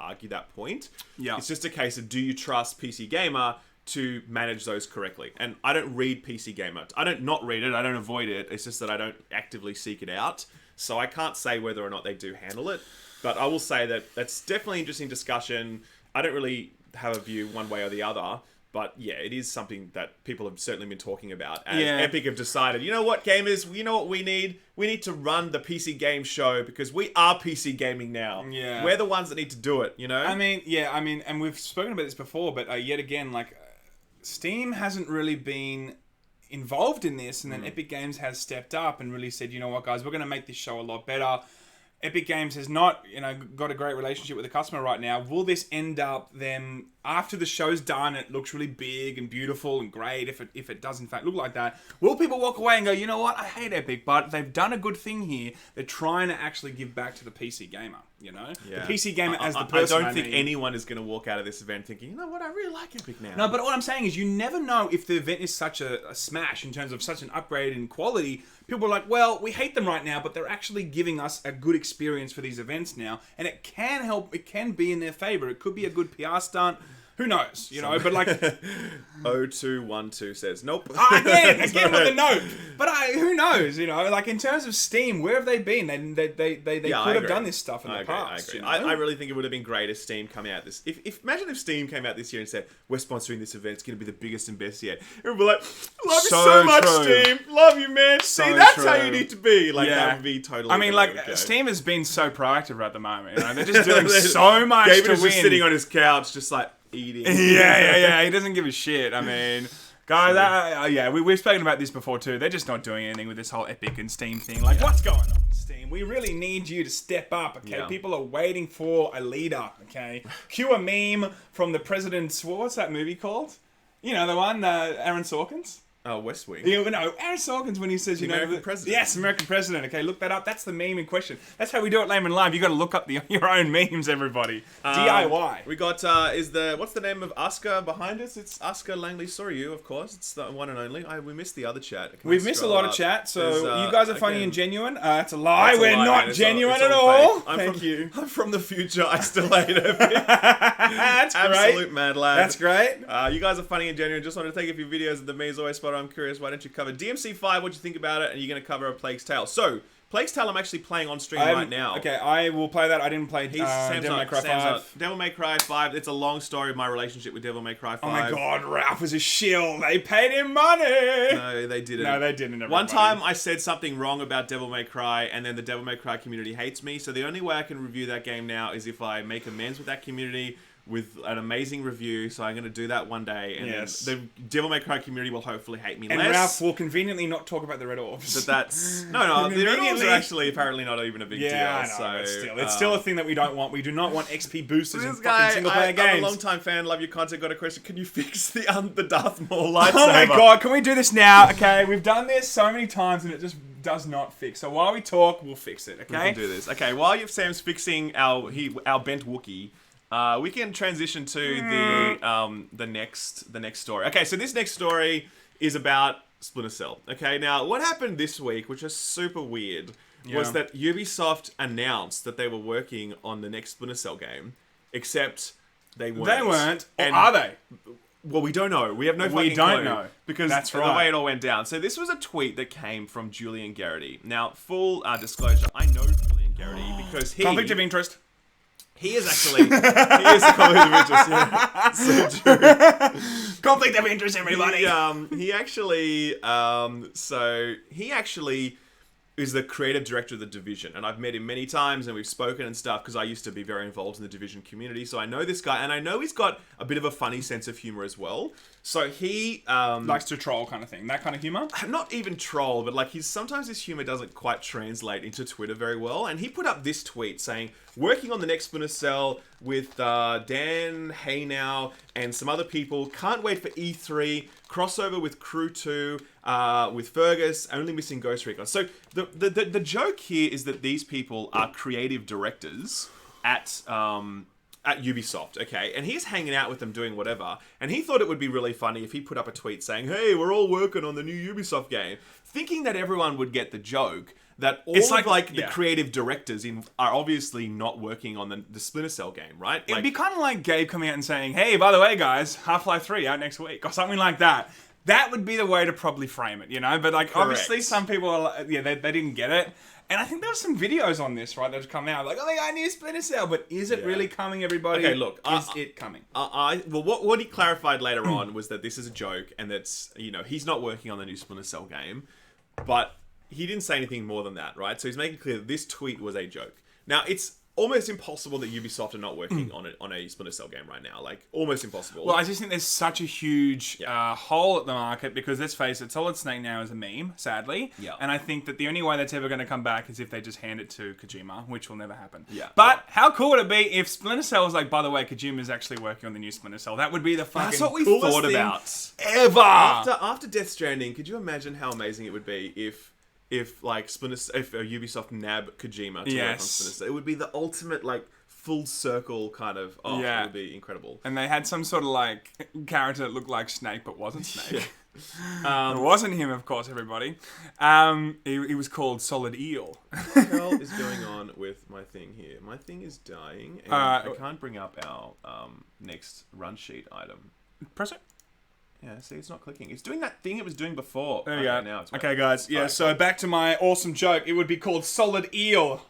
Speaker 2: argue that point. Yeah, it's just a case of, do you trust PC Gamer to manage those correctly? And I don't read PC Gamer. I don't not read it. I don't avoid it. It's just that I don't actively seek it out. So I can't say whether or not they do handle it. But I will say that that's definitely an interesting discussion. I don't really have a view one way or the other. But yeah, it is something that people have certainly been talking about. As Epic have decided, you know what, gamers, you know what we need? We need to run the PC game show because we are PC gaming now.
Speaker 1: Yeah.
Speaker 2: We're the ones that need to do it, you know?
Speaker 1: I mean, and we've spoken about this before, but yet again, like, Steam hasn't really been involved in this, and then Epic Games has stepped up and really said, you know what, guys, we're going to make this show a lot better. Epic Games has not, got a great relationship with the customer right now. Will this end up them, after the show's done, it looks really big and beautiful and great, if it does in fact look like that, will people walk away and go, you know what, I hate Epic, but they've done a good thing here. They're trying to actually give back to the PC gamer, The PC gamer as the person.
Speaker 2: I don't think anyone is going to walk out of this event thinking, you know what, I really like Epic now.
Speaker 1: No, but what I'm saying is you never know if the event is such a smash in terms of such an upgrade in quality. People are like, well, we hate them right now, but they're actually giving us a good experience for these events now. And it can help, it can be in their favor. It could be a good PR stunt. Who knows, but like...
Speaker 2: 0212 says, nope.
Speaker 1: Again with the nope. But who knows, like in terms of Steam, where have they been? They could have done this stuff in the past.
Speaker 2: I agree. I really think it would have been great if Steam come out this... Imagine if Steam came out this year and said, we're sponsoring this event, it's going to be the biggest and best yet. Everyone would be like, love you so much, Steam. Love you, man. See, that's how you need to be. Like, that would be totally...
Speaker 1: I mean, Steam has been so proactive at the moment. They're just doing so much to win.
Speaker 2: Gabe is just sitting on his couch, just like... eating.
Speaker 1: Yeah. He doesn't give a shit. I mean, guys, we've spoken about this before too. They're just not doing anything with this whole Epic and Steam thing. Like, what's going on, Steam? We really need you to step up, okay? Yeah. People are waiting for a leader, okay? Cue a meme from the president's... What's that movie called? The one, Aaron Sorkin's?
Speaker 2: Oh, West Wing.
Speaker 1: Aaron Sorkin's when he says,
Speaker 2: American president.
Speaker 1: Yes, American president. Okay, look that up. That's the meme in question. That's how we do it, Laymen Live. You got to look up your own memes, everybody. DIY.
Speaker 2: We got what's the name of Asuka behind us? It's Asuka Langley Soryu, of course. It's the one and only. We missed the other chat.
Speaker 1: We've missed a lot of chat. So you guys are funny and genuine. It's a lie. We're not genuine at all. Thank you.
Speaker 2: I'm from the future. I still hate it.
Speaker 1: That's great.
Speaker 2: Absolute mad lad.
Speaker 1: That's great.
Speaker 2: You guys are funny and genuine. Just wanted to take a few videos of the memes always spot. I'm curious, why don't you cover DMC5? What do you think about it? And you're going to cover A Plague's Tale. So, Plague's Tale I'm actually playing on stream right now.
Speaker 1: Okay, I will play that. I didn't play Devil May Cry 5.
Speaker 2: Devil May Cry 5. It's a long story of my relationship with Devil May Cry 5.
Speaker 1: Oh my god, Ralph was a shill. They paid him money.
Speaker 2: No, they didn't.
Speaker 1: No, they didn't.
Speaker 2: One time I said something wrong about Devil May Cry, and then the Devil May Cry community hates me. So the only way I can review that game now is if I make amends with that community with an amazing review, so I'm going to do that one day, and then the Devil May Cry community will hopefully hate me less.
Speaker 1: And Ralph will conveniently not talk about the Red Orbs.
Speaker 2: But that's... No, the Red Orbs are actually apparently not even a big deal.
Speaker 1: I know, but it's still a thing that we don't want. We do not want XP boosters in
Speaker 2: fucking
Speaker 1: single-player games.
Speaker 2: I'm a long-time fan, love your content, got a question. Can you fix the Darth Maul lightsaber?
Speaker 1: Oh my god, can we do this now? Okay, we've done this so many times, and it just does not fix. So while we talk, we'll fix it, okay?
Speaker 2: We can do this. Okay, while Sam's fixing our bent Wookiee, we can transition to the next story. Okay, so this next story is about Splinter Cell. Okay, now what happened this week, which is super weird, was that Ubisoft announced that they were working on the next Splinter Cell game, except they weren't.
Speaker 1: They weren't. Or are they?
Speaker 2: Well, we don't know. We have no fucking clue.
Speaker 1: We don't know.
Speaker 2: Because that's the way it all went down. So this was a tweet that came from Julian Garrity. Now, full disclosure, I know Julian Garrity because he...
Speaker 1: Conflict of interest.
Speaker 2: He is actually... he is a conflict of interest, yeah. So true.
Speaker 1: Conflict of interest, everybody.
Speaker 2: He actually is the creative director of The Division. And I've met him many times and we've spoken and stuff because I used to be very involved in the Division community. So I know this guy and I know he's got a bit of a funny sense of humor as well. So he...
Speaker 1: likes to troll kind of thing. That kind of humor?
Speaker 2: Not even troll, but like sometimes his humor doesn't quite translate into Twitter very well. And he put up this tweet saying, working on the next Splinter Cell with Dan Haynow and some other people. Can't wait for E3. Crossover with Crew 2, with Fergus, only missing Ghost Recon. So the joke here is that these people are creative directors at Ubisoft, okay? And he's hanging out with them doing whatever. And he thought it would be really funny if he put up a tweet saying, hey, we're all working on the new Ubisoft game. Thinking that everyone would get the joke that all the creative directors are obviously not working on the Splinter Cell game, right?
Speaker 1: It'd be kind of like Gabe coming out and saying, hey, by the way, guys, Half-Life 3 out next week, or something like that. That would be the way to probably frame it, But like,
Speaker 2: Correct.
Speaker 1: Obviously some people are, they didn't get it. And I think there were some videos on this, right, that have come out. Like, oh, they got a new Splinter Cell. But is it really coming, everybody?
Speaker 2: Okay, look.
Speaker 1: Is it coming?
Speaker 2: Well, what he clarified later on was that this is a joke and that's, he's not working on the new Splinter Cell game. But he didn't say anything more than that, right? So he's making clear that this tweet was a joke. Now, it's almost impossible that Ubisoft are not working on a Splinter Cell game right now. Like, almost impossible.
Speaker 1: Well, I just think there's such a huge hole at the market because, let's face it, Solid Snake now is a meme, sadly.
Speaker 2: Yeah.
Speaker 1: And I think that the only way that's ever going to come back is if they just hand it to Kojima, which will never happen.
Speaker 2: Yeah.
Speaker 1: But how cool would it be if Splinter Cell was like, by the way, Kojima's actually working on the new Splinter Cell? That would be the fucking
Speaker 2: That's what we
Speaker 1: coolest
Speaker 2: thought
Speaker 1: thing
Speaker 2: about.
Speaker 1: ever.
Speaker 2: After Death Stranding, could you imagine how amazing it would be if Ubisoft nab Kojima to work on Splinter Cell? It would be the ultimate full circle kind of. Oh, it would be incredible.
Speaker 1: And they had some sort of character that looked like Snake but wasn't Snake. It wasn't him, of course, everybody. He was called Solid Eel.
Speaker 2: What the hell is going on with my thing here? My thing is dying, and I can't bring up our next run sheet item.
Speaker 1: Press it.
Speaker 2: Yeah, see, it's not clicking. It's doing that thing it was doing before.
Speaker 1: There you go.
Speaker 2: Now it's
Speaker 1: okay, guys. Yeah, so back to my awesome joke. It would be called Solid Eel.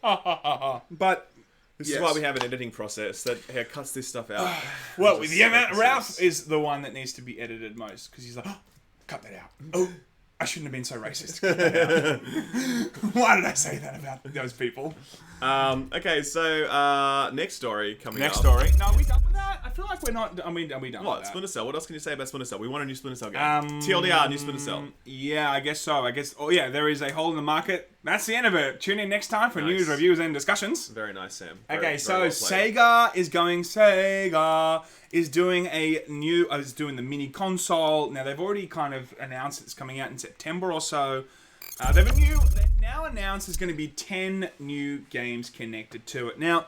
Speaker 1: But
Speaker 2: this is why we have an editing process that cuts this stuff out.
Speaker 1: Well, Ralph is the one that needs to be edited most because he's like, oh, cut that out. Oh, I shouldn't have been so racist. Cut that out. Why did I say that about those people?
Speaker 2: Okay, so next story coming up.
Speaker 1: Next story. No, are we done with that? I feel like we're not. Are we done with that?
Speaker 2: Splinter Cell. What else can you say about Splinter Cell? We want a new Splinter Cell game. TLDR, new Splinter Cell.
Speaker 1: Yeah, I guess so. Oh yeah, there is a hole in the market. That's the end of it. Tune in next time for news, reviews, and discussions.
Speaker 2: Very nice, Sam.
Speaker 1: Very well Sega is doing a new. Is doing the mini console. Now they've already kind of announced it's coming out in September or so. They've now announced there's going to be 10 new games connected to it. Now,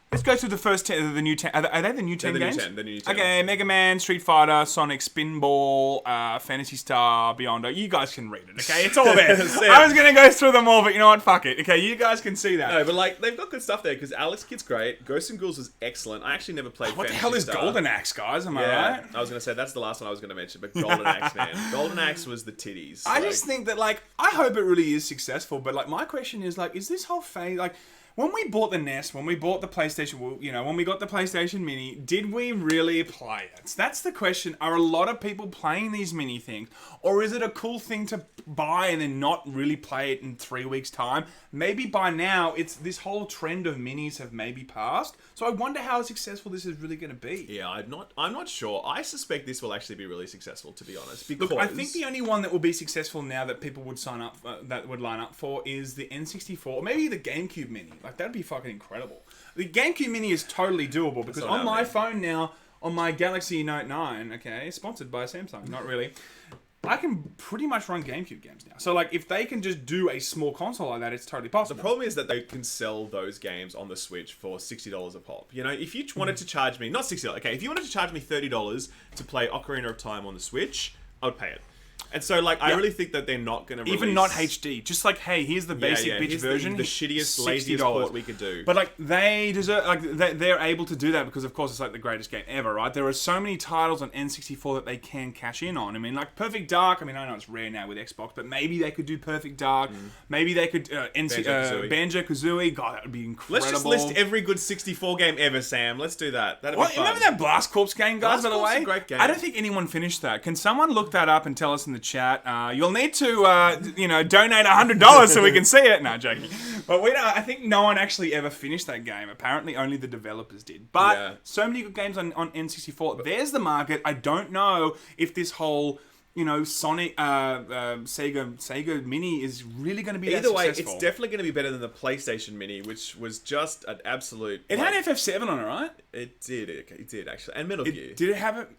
Speaker 1: let's go through the first 10, the new 10. Are they the new 10 games?
Speaker 2: The new 10.
Speaker 1: Okay, Mega Man, Street Fighter, Sonic, Spinball, Phantasy Star, Beyonder. You guys can read it, okay? It's all there. I was going to go through them all, but you know what? Fuck it. Okay, you guys can see that.
Speaker 2: No, but they've got good stuff there because Alex Kidd's great. Ghosts and Ghouls was excellent. I actually never played
Speaker 1: What
Speaker 2: Phantasy
Speaker 1: the hell is
Speaker 2: Star.
Speaker 1: Golden Axe, guys? Am I right?
Speaker 2: I was going to say, that's the last one I was going to mention, but Golden Axe, man. Golden Axe was the titties.
Speaker 1: I just think that, I hope it really is successful, but, my question is, is this whole phase, when we bought the NES, when we bought the PlayStation, when we got the PlayStation Mini, did we really play it? That's the question. Are a lot of people playing these mini things? Or is it a cool thing to buy and then not really play it in 3 weeks' time? Maybe by now, it's this whole trend of minis have maybe passed. So I wonder how successful this is really going to be.
Speaker 2: Yeah, I'm not sure. I suspect this will actually be really successful, to be honest. Because
Speaker 1: Look, I think the only one that will be successful now that people would sign up, that would line up for, is the N64, or maybe the GameCube Mini. That'd be fucking incredible. The GameCube Mini is totally doable because on my phone now, on my Galaxy Note 9, okay, sponsored by Samsung, not really, I can pretty much run GameCube games now. So, if they can just do a small console like that, it's totally possible.
Speaker 2: The problem is that they can sell those games on the Switch for $60 a pop. If you wanted to charge me, not $60, okay, if you wanted to charge me $30 to play Ocarina of Time on the Switch, I would pay it. And so, I really think that they're not going to release...
Speaker 1: Even not HD. Just hey, here's the basic bitch version.
Speaker 2: The shittiest, laziest port we could do.
Speaker 1: But, they deserve... they're able to do that because, of course, it's, the greatest game ever, right? There are so many titles on N64 that they can cash in on. I mean, Perfect Dark... I mean, I know it's rare now with Xbox, but maybe they could do Perfect Dark. Maybe they could... Banjo-Kazooie. God, that would be incredible.
Speaker 2: Let's just list every good 64 game ever, Sam. Let's do that. That'd be fun.
Speaker 1: Remember that Blast Corps game, guys, by the way?
Speaker 2: A great game.
Speaker 1: I don't think anyone finished that. Can someone look that up and tell us in the chat? You'll need to, donate $100 so we can see it. No, joking. But I think no one actually ever finished that game. Apparently, only the developers did. But so many good games on N64. There's the market. I don't know if this whole, Sonic, Sega Mini is really going to be
Speaker 2: Either
Speaker 1: that
Speaker 2: way,
Speaker 1: successful.
Speaker 2: it's definitely going to be better than the PlayStation Mini, which was just an absolute...
Speaker 1: It had FF7 on it, right?
Speaker 2: It did, actually. And Metal Gear.
Speaker 1: Did it have it?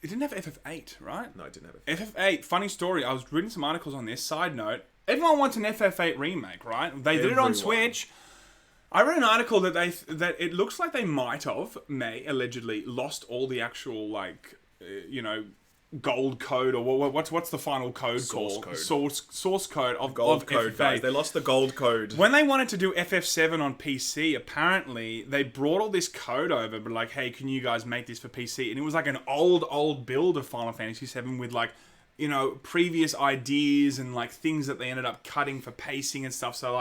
Speaker 1: It didn't have FF8, right?
Speaker 2: No, it didn't have FF8.
Speaker 1: FF8, funny story. I was reading some articles on this. Side note, everyone wants an FF8 remake, right? They did it on Switch. I read an article that it looks like they allegedly lost all the actual gold code, or what's the final code called? Source code of
Speaker 2: gold code,
Speaker 1: FF8.
Speaker 2: guys. They lost the gold code.
Speaker 1: When they wanted to do FF7 on PC, apparently they brought all this code over, but hey, can you guys make this for PC? And it was an old build of Final Fantasy VII with previous ideas and things that they ended up cutting for pacing and stuff. So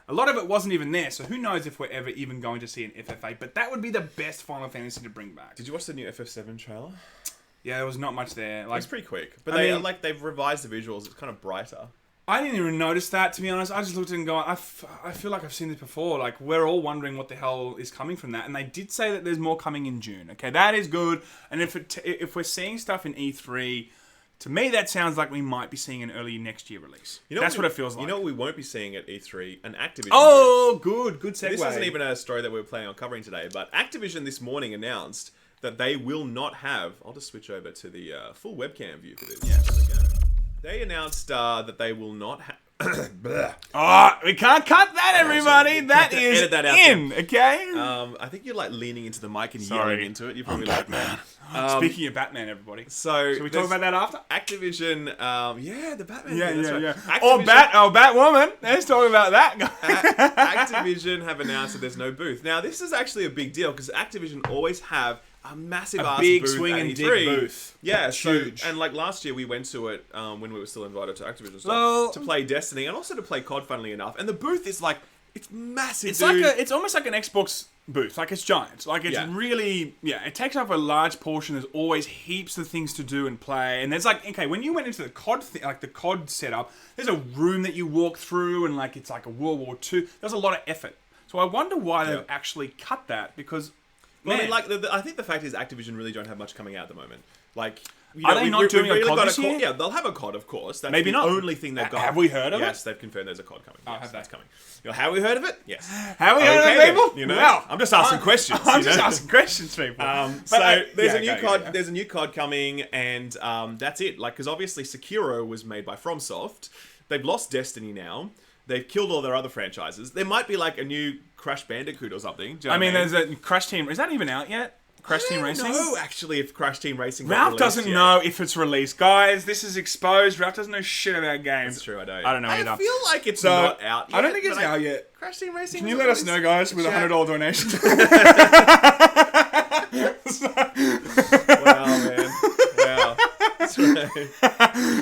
Speaker 1: A lot of it wasn't even there, so who knows if we're ever even going to see an FF8. But that would be the best Final Fantasy to bring back.
Speaker 2: Did you watch the new FF7 trailer?
Speaker 1: Yeah, there was not much there. Like,
Speaker 2: it's pretty quick, but they've revised the visuals. It's kind of brighter.
Speaker 1: I didn't even notice that, to be honest. I just looked at it and go, I feel like I've seen this before. Like, we're all wondering what the hell is coming from that. And they did say that there's more coming in June. Okay, that is good. And if we're seeing stuff in E3, to me, that sounds like we might be seeing an early next year release. That's what it feels like.
Speaker 2: You know what we won't be seeing at E3? An Activision.
Speaker 1: Oh, good segue.
Speaker 2: This isn't even a story that we're planning on covering today, but Activision this morning announced that they will not have... I'll just switch over to the full webcam view for this.
Speaker 1: Yeah.
Speaker 2: There we go. They announced that they will not have...
Speaker 1: we can't cut that, everybody. That is
Speaker 2: edit that out
Speaker 1: in, okay?
Speaker 2: I think you're like leaning into the mic and yelling into it. You're probably like,
Speaker 1: Batman. Speaking of Batman, everybody.
Speaker 2: So
Speaker 1: should we talk about that after?
Speaker 2: Activision, the Batman.
Speaker 1: Yeah.
Speaker 2: Activision,
Speaker 1: Batwoman. Let's talk about that.
Speaker 2: Activision have announced that there's no booth. Now, this is actually a big deal because Activision always have a massive ass
Speaker 1: big
Speaker 2: booth
Speaker 1: swing
Speaker 2: at
Speaker 1: and
Speaker 2: E3.
Speaker 1: dig booth.
Speaker 2: Yeah,
Speaker 1: huge.
Speaker 2: And like last year we went to it when we were still invited to Activision stuff to play Destiny and also to play COD, funnily enough. And the booth is like, it's massive.
Speaker 1: It's
Speaker 2: dude.
Speaker 1: it's almost like an Xbox booth. Like, it's giant. Like, it's really, it takes up a large portion. There's always heaps of things to do and play. And there's like, okay, when you went into the COD the COD setup, there's a room that you walk through and like, it's like a World War II. There's a lot of effort. So I wonder why they've actually cut that, because...
Speaker 2: Well, I mean, like, I think the fact is Activision really don't have much coming out at the moment. Like,
Speaker 1: are they not doing a COD this year?
Speaker 2: Yeah, they'll have a COD, of course. That's
Speaker 1: Maybe
Speaker 2: the
Speaker 1: not.
Speaker 2: only thing they've got.
Speaker 1: Have we heard of it?
Speaker 2: Yes, they've confirmed there's a COD coming. Yes,
Speaker 1: have
Speaker 2: that's
Speaker 1: they?
Speaker 2: coming. Have we heard of it? Yes.
Speaker 1: Have we heard of it, people?
Speaker 2: You know,
Speaker 1: well,
Speaker 2: I'm just asking questions.
Speaker 1: I'm just asking questions, people.
Speaker 2: There's a new COD. There's a new COD coming, and that's it. Like, because obviously Sekiro was made by FromSoft. They've lost Destiny now. They've killed all their other franchises. There might be like a new Crash Bandicoot or something. Do you know what I mean,
Speaker 1: there's a Crash Team. Is that even out yet? Crash Team Racing?
Speaker 2: No, actually, if Crash Team Racing got
Speaker 1: Ralph
Speaker 2: released
Speaker 1: doesn't
Speaker 2: yet.
Speaker 1: know if it's released. Guys, this is exposed. Ralph doesn't know shit about games.
Speaker 2: That's true, I don't.
Speaker 1: I don't know either.
Speaker 2: I feel like it's not out yet.
Speaker 1: I don't think it's out yet.
Speaker 2: Crash Team Racing.
Speaker 1: Can you let us know, guys, with a $100 donation?
Speaker 2: Wow, man. Wow. That's right.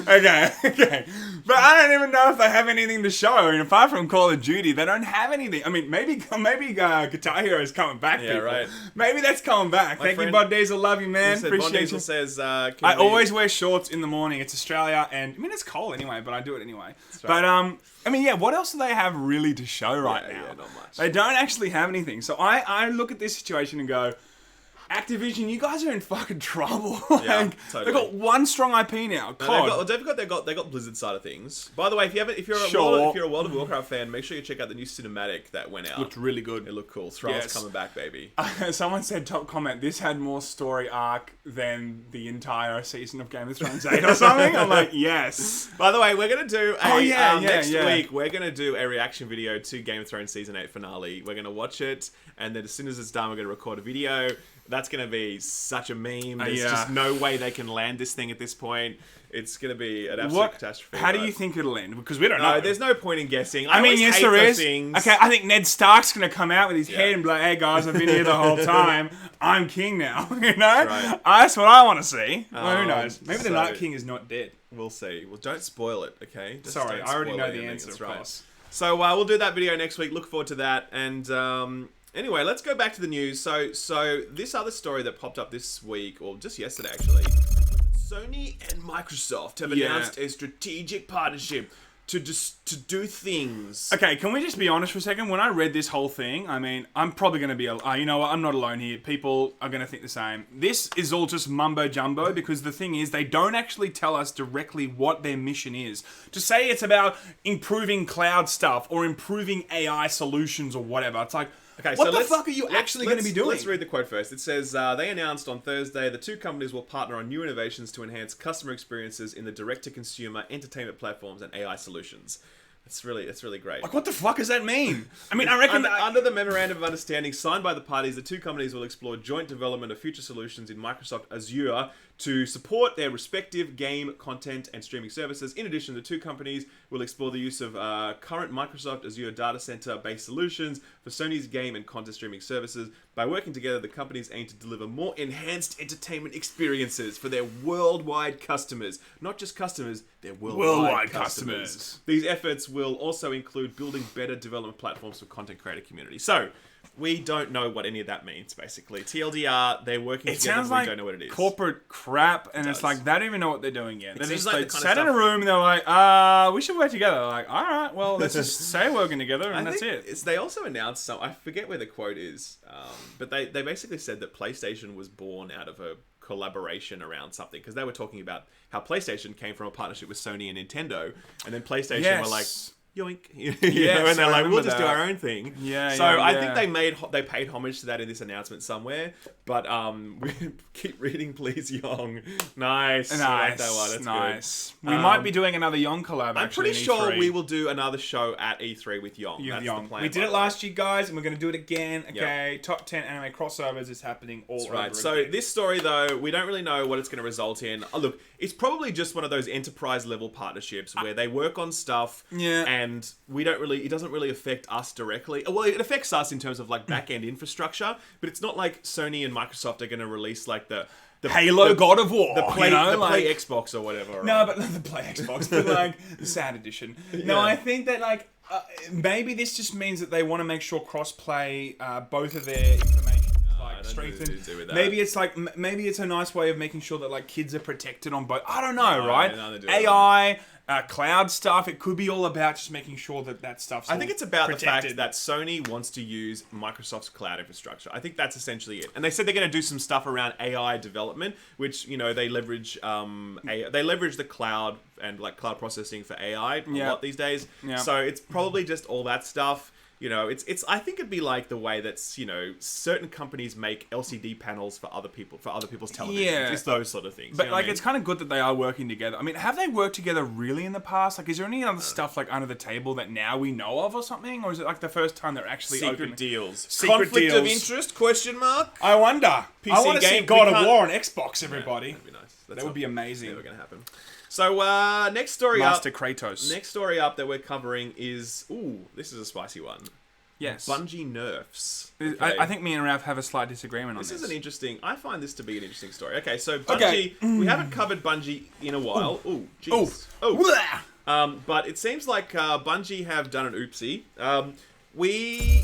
Speaker 1: Okay. But I don't even know if they have anything to show. I mean, apart from Call of Duty, they don't have anything. I mean, maybe Guitar Hero is coming back,
Speaker 2: Yeah,
Speaker 1: people.
Speaker 2: Right.
Speaker 1: Maybe that's coming back. Thank you, Bod Diesel. Love you, man. Appreciate you.
Speaker 2: Says,
Speaker 1: I always wear shorts in the morning. It's Australia, and I mean, it's cold anyway, but I do it anyway.
Speaker 2: Right.
Speaker 1: But, I mean, what else do they have really to show right now?
Speaker 2: Yeah, not much.
Speaker 1: They don't actually have anything. So I look at this situation and go, Activision, you guys are in fucking trouble.
Speaker 2: Yeah, totally.
Speaker 1: They've got one strong IP now. COD.
Speaker 2: They got Blizzard's side of things. By the way, if you're a World of Warcraft fan, make sure you check out the new cinematic that went out.
Speaker 1: Looked really good.
Speaker 2: It looked cool. Thrall's coming back, baby.
Speaker 1: Someone said, top comment, this had more story arc than the entire season of Game of Thrones 8 or something. I'm like, yes.
Speaker 2: By the way, we're gonna do next
Speaker 1: yeah.
Speaker 2: week. We're gonna do a reaction video to Game of Thrones season 8 finale. We're gonna watch it, and then as soon as it's done, we're gonna record a video. That's going to be such a meme. There's just no way they can land this thing at this point. It's going to be an absolute catastrophe.
Speaker 1: How do you think it'll end? Because we don't know.
Speaker 2: No, there's no point in guessing.
Speaker 1: I mean, yes, there is.
Speaker 2: Things.
Speaker 1: Okay, I think Ned Stark's going to come out with his head and be like, hey, guys, I've been here the whole time. I'm king now. You know?
Speaker 2: Right.
Speaker 1: That's what I want to see. Well, who knows? Maybe the Night King is not dead.
Speaker 2: We'll see. Well, don't spoil it, okay?
Speaker 1: Sorry, I already know the answer, of course.
Speaker 2: So we'll do that video next week. Look forward to that. And... Anyway, let's go back to the news. So this other story that popped up this week, or just yesterday actually, Sony and Microsoft have announced a strategic partnership to do things.
Speaker 1: Okay, can we just be honest for a second? When I read this whole thing, I mean, I'm probably going to be... you know what? I'm not alone here. People are going to think the same. This is all just mumbo-jumbo, because the thing is, they don't actually tell us directly what their mission is. To say it's about improving cloud stuff or improving AI solutions or whatever, it's like... Okay, what the fuck are you actually going to be doing?
Speaker 2: Let's read the quote first. It says, they announced on Thursday the two companies will partner on new innovations to enhance customer experiences in the direct-to-consumer entertainment platforms and AI solutions. It's really great.
Speaker 1: Like, what the fuck does that mean? I mean, I reckon...
Speaker 2: Under the memorandum of understanding signed by the parties, the two companies will explore joint development of future solutions in Microsoft Azure to support their respective game content and streaming services. In addition, the two companies will explore the use of current Microsoft Azure data center-based solutions for Sony's game and content streaming services. By working together, the companies aim to deliver more enhanced entertainment experiences for their worldwide customers. Not just customers, they're worldwide customers. These efforts will also include building better development platforms for content creator community. So, we don't know what any of that means, basically. TLDR, they're working together,
Speaker 1: sounds
Speaker 2: we
Speaker 1: like
Speaker 2: don't know what it is.
Speaker 1: corporate crap, and it's like, they don't even know what they're doing yet. They just
Speaker 2: like
Speaker 1: sat in a room, and they're like, we should work together. They're like, all right, well, let's just say working together, and that's it.
Speaker 2: They also announced some, I forget where the quote is, but they basically said that PlayStation was born out of a collaboration around something, because they were talking about how PlayStation came from a partnership with Sony and Nintendo, and then PlayStation were like, yoink, and they're like, we'll just do our own thing. I think they paid homage to that in this announcement somewhere. But keep reading, please, Yong. Nice. I like that one. That's
Speaker 1: nice. Good. We might be doing another Yong collab.
Speaker 2: I'm pretty sure we will do another show at E3 with Yong. That's the plan.
Speaker 1: We did it last year, guys, and we're going to do it again. Okay, yep. Top 10 anime crossovers is happening all over again.
Speaker 2: So this story, though, we don't really know what it's going to result in. Oh, look, it's probably just one of those enterprise level partnerships where they work on stuff. And it doesn't really affect us directly. Well, it affects us in terms of like back-end infrastructure, but it's not like Sony and Microsoft are going to release like the
Speaker 1: Halo God of War,
Speaker 2: the Play Xbox or whatever.
Speaker 1: No, but the Play Xbox, but like the sad edition. No, I think that like maybe this just means that they want to make sure cross-play both of their information strengthened. Maybe it's like maybe it's a nice way of making sure that like kids are protected on both. I don't know, right? AI. Cloud stuff. It could be all about just making sure that stuff's
Speaker 2: I think it's about protected. The fact that Sony wants to use Microsoft's cloud infrastructure. I think that's essentially it. And they said they're going to do some stuff around AI development, which they leverage. They leverage the cloud and like cloud processing for AI a lot these days. Yeah. So it's probably just all that stuff. It's. I think it'd be like the way that certain companies make LCD panels for other people's televisions. Yeah. It's those sort of things.
Speaker 1: But like, it's kind of good that they are working together. I mean, have they worked together really in the past? Like, is there any other stuff like under the table that now we know of or something? Or is it like the first time they're actually
Speaker 2: secret deals?
Speaker 1: Conflict
Speaker 2: of interest? Question mark.
Speaker 1: I wonder.
Speaker 2: PC
Speaker 1: I want to see God of War on Xbox. Everybody.
Speaker 2: Yeah, that'd be nice.
Speaker 1: That would be amazing.
Speaker 2: Never gonna happen. So, next story
Speaker 1: Master Kratos.
Speaker 2: Next story up that we're covering is... this is a spicy one.
Speaker 1: Yes.
Speaker 2: Bungie nerfs.
Speaker 1: Okay. I think me and Ralph have a slight disagreement on this.
Speaker 2: This is an interesting... I find this to be an interesting story. Okay, so Bungie... We haven't covered Bungie in a while. Ooh, jeez. But it seems like Bungie have done an oopsie. We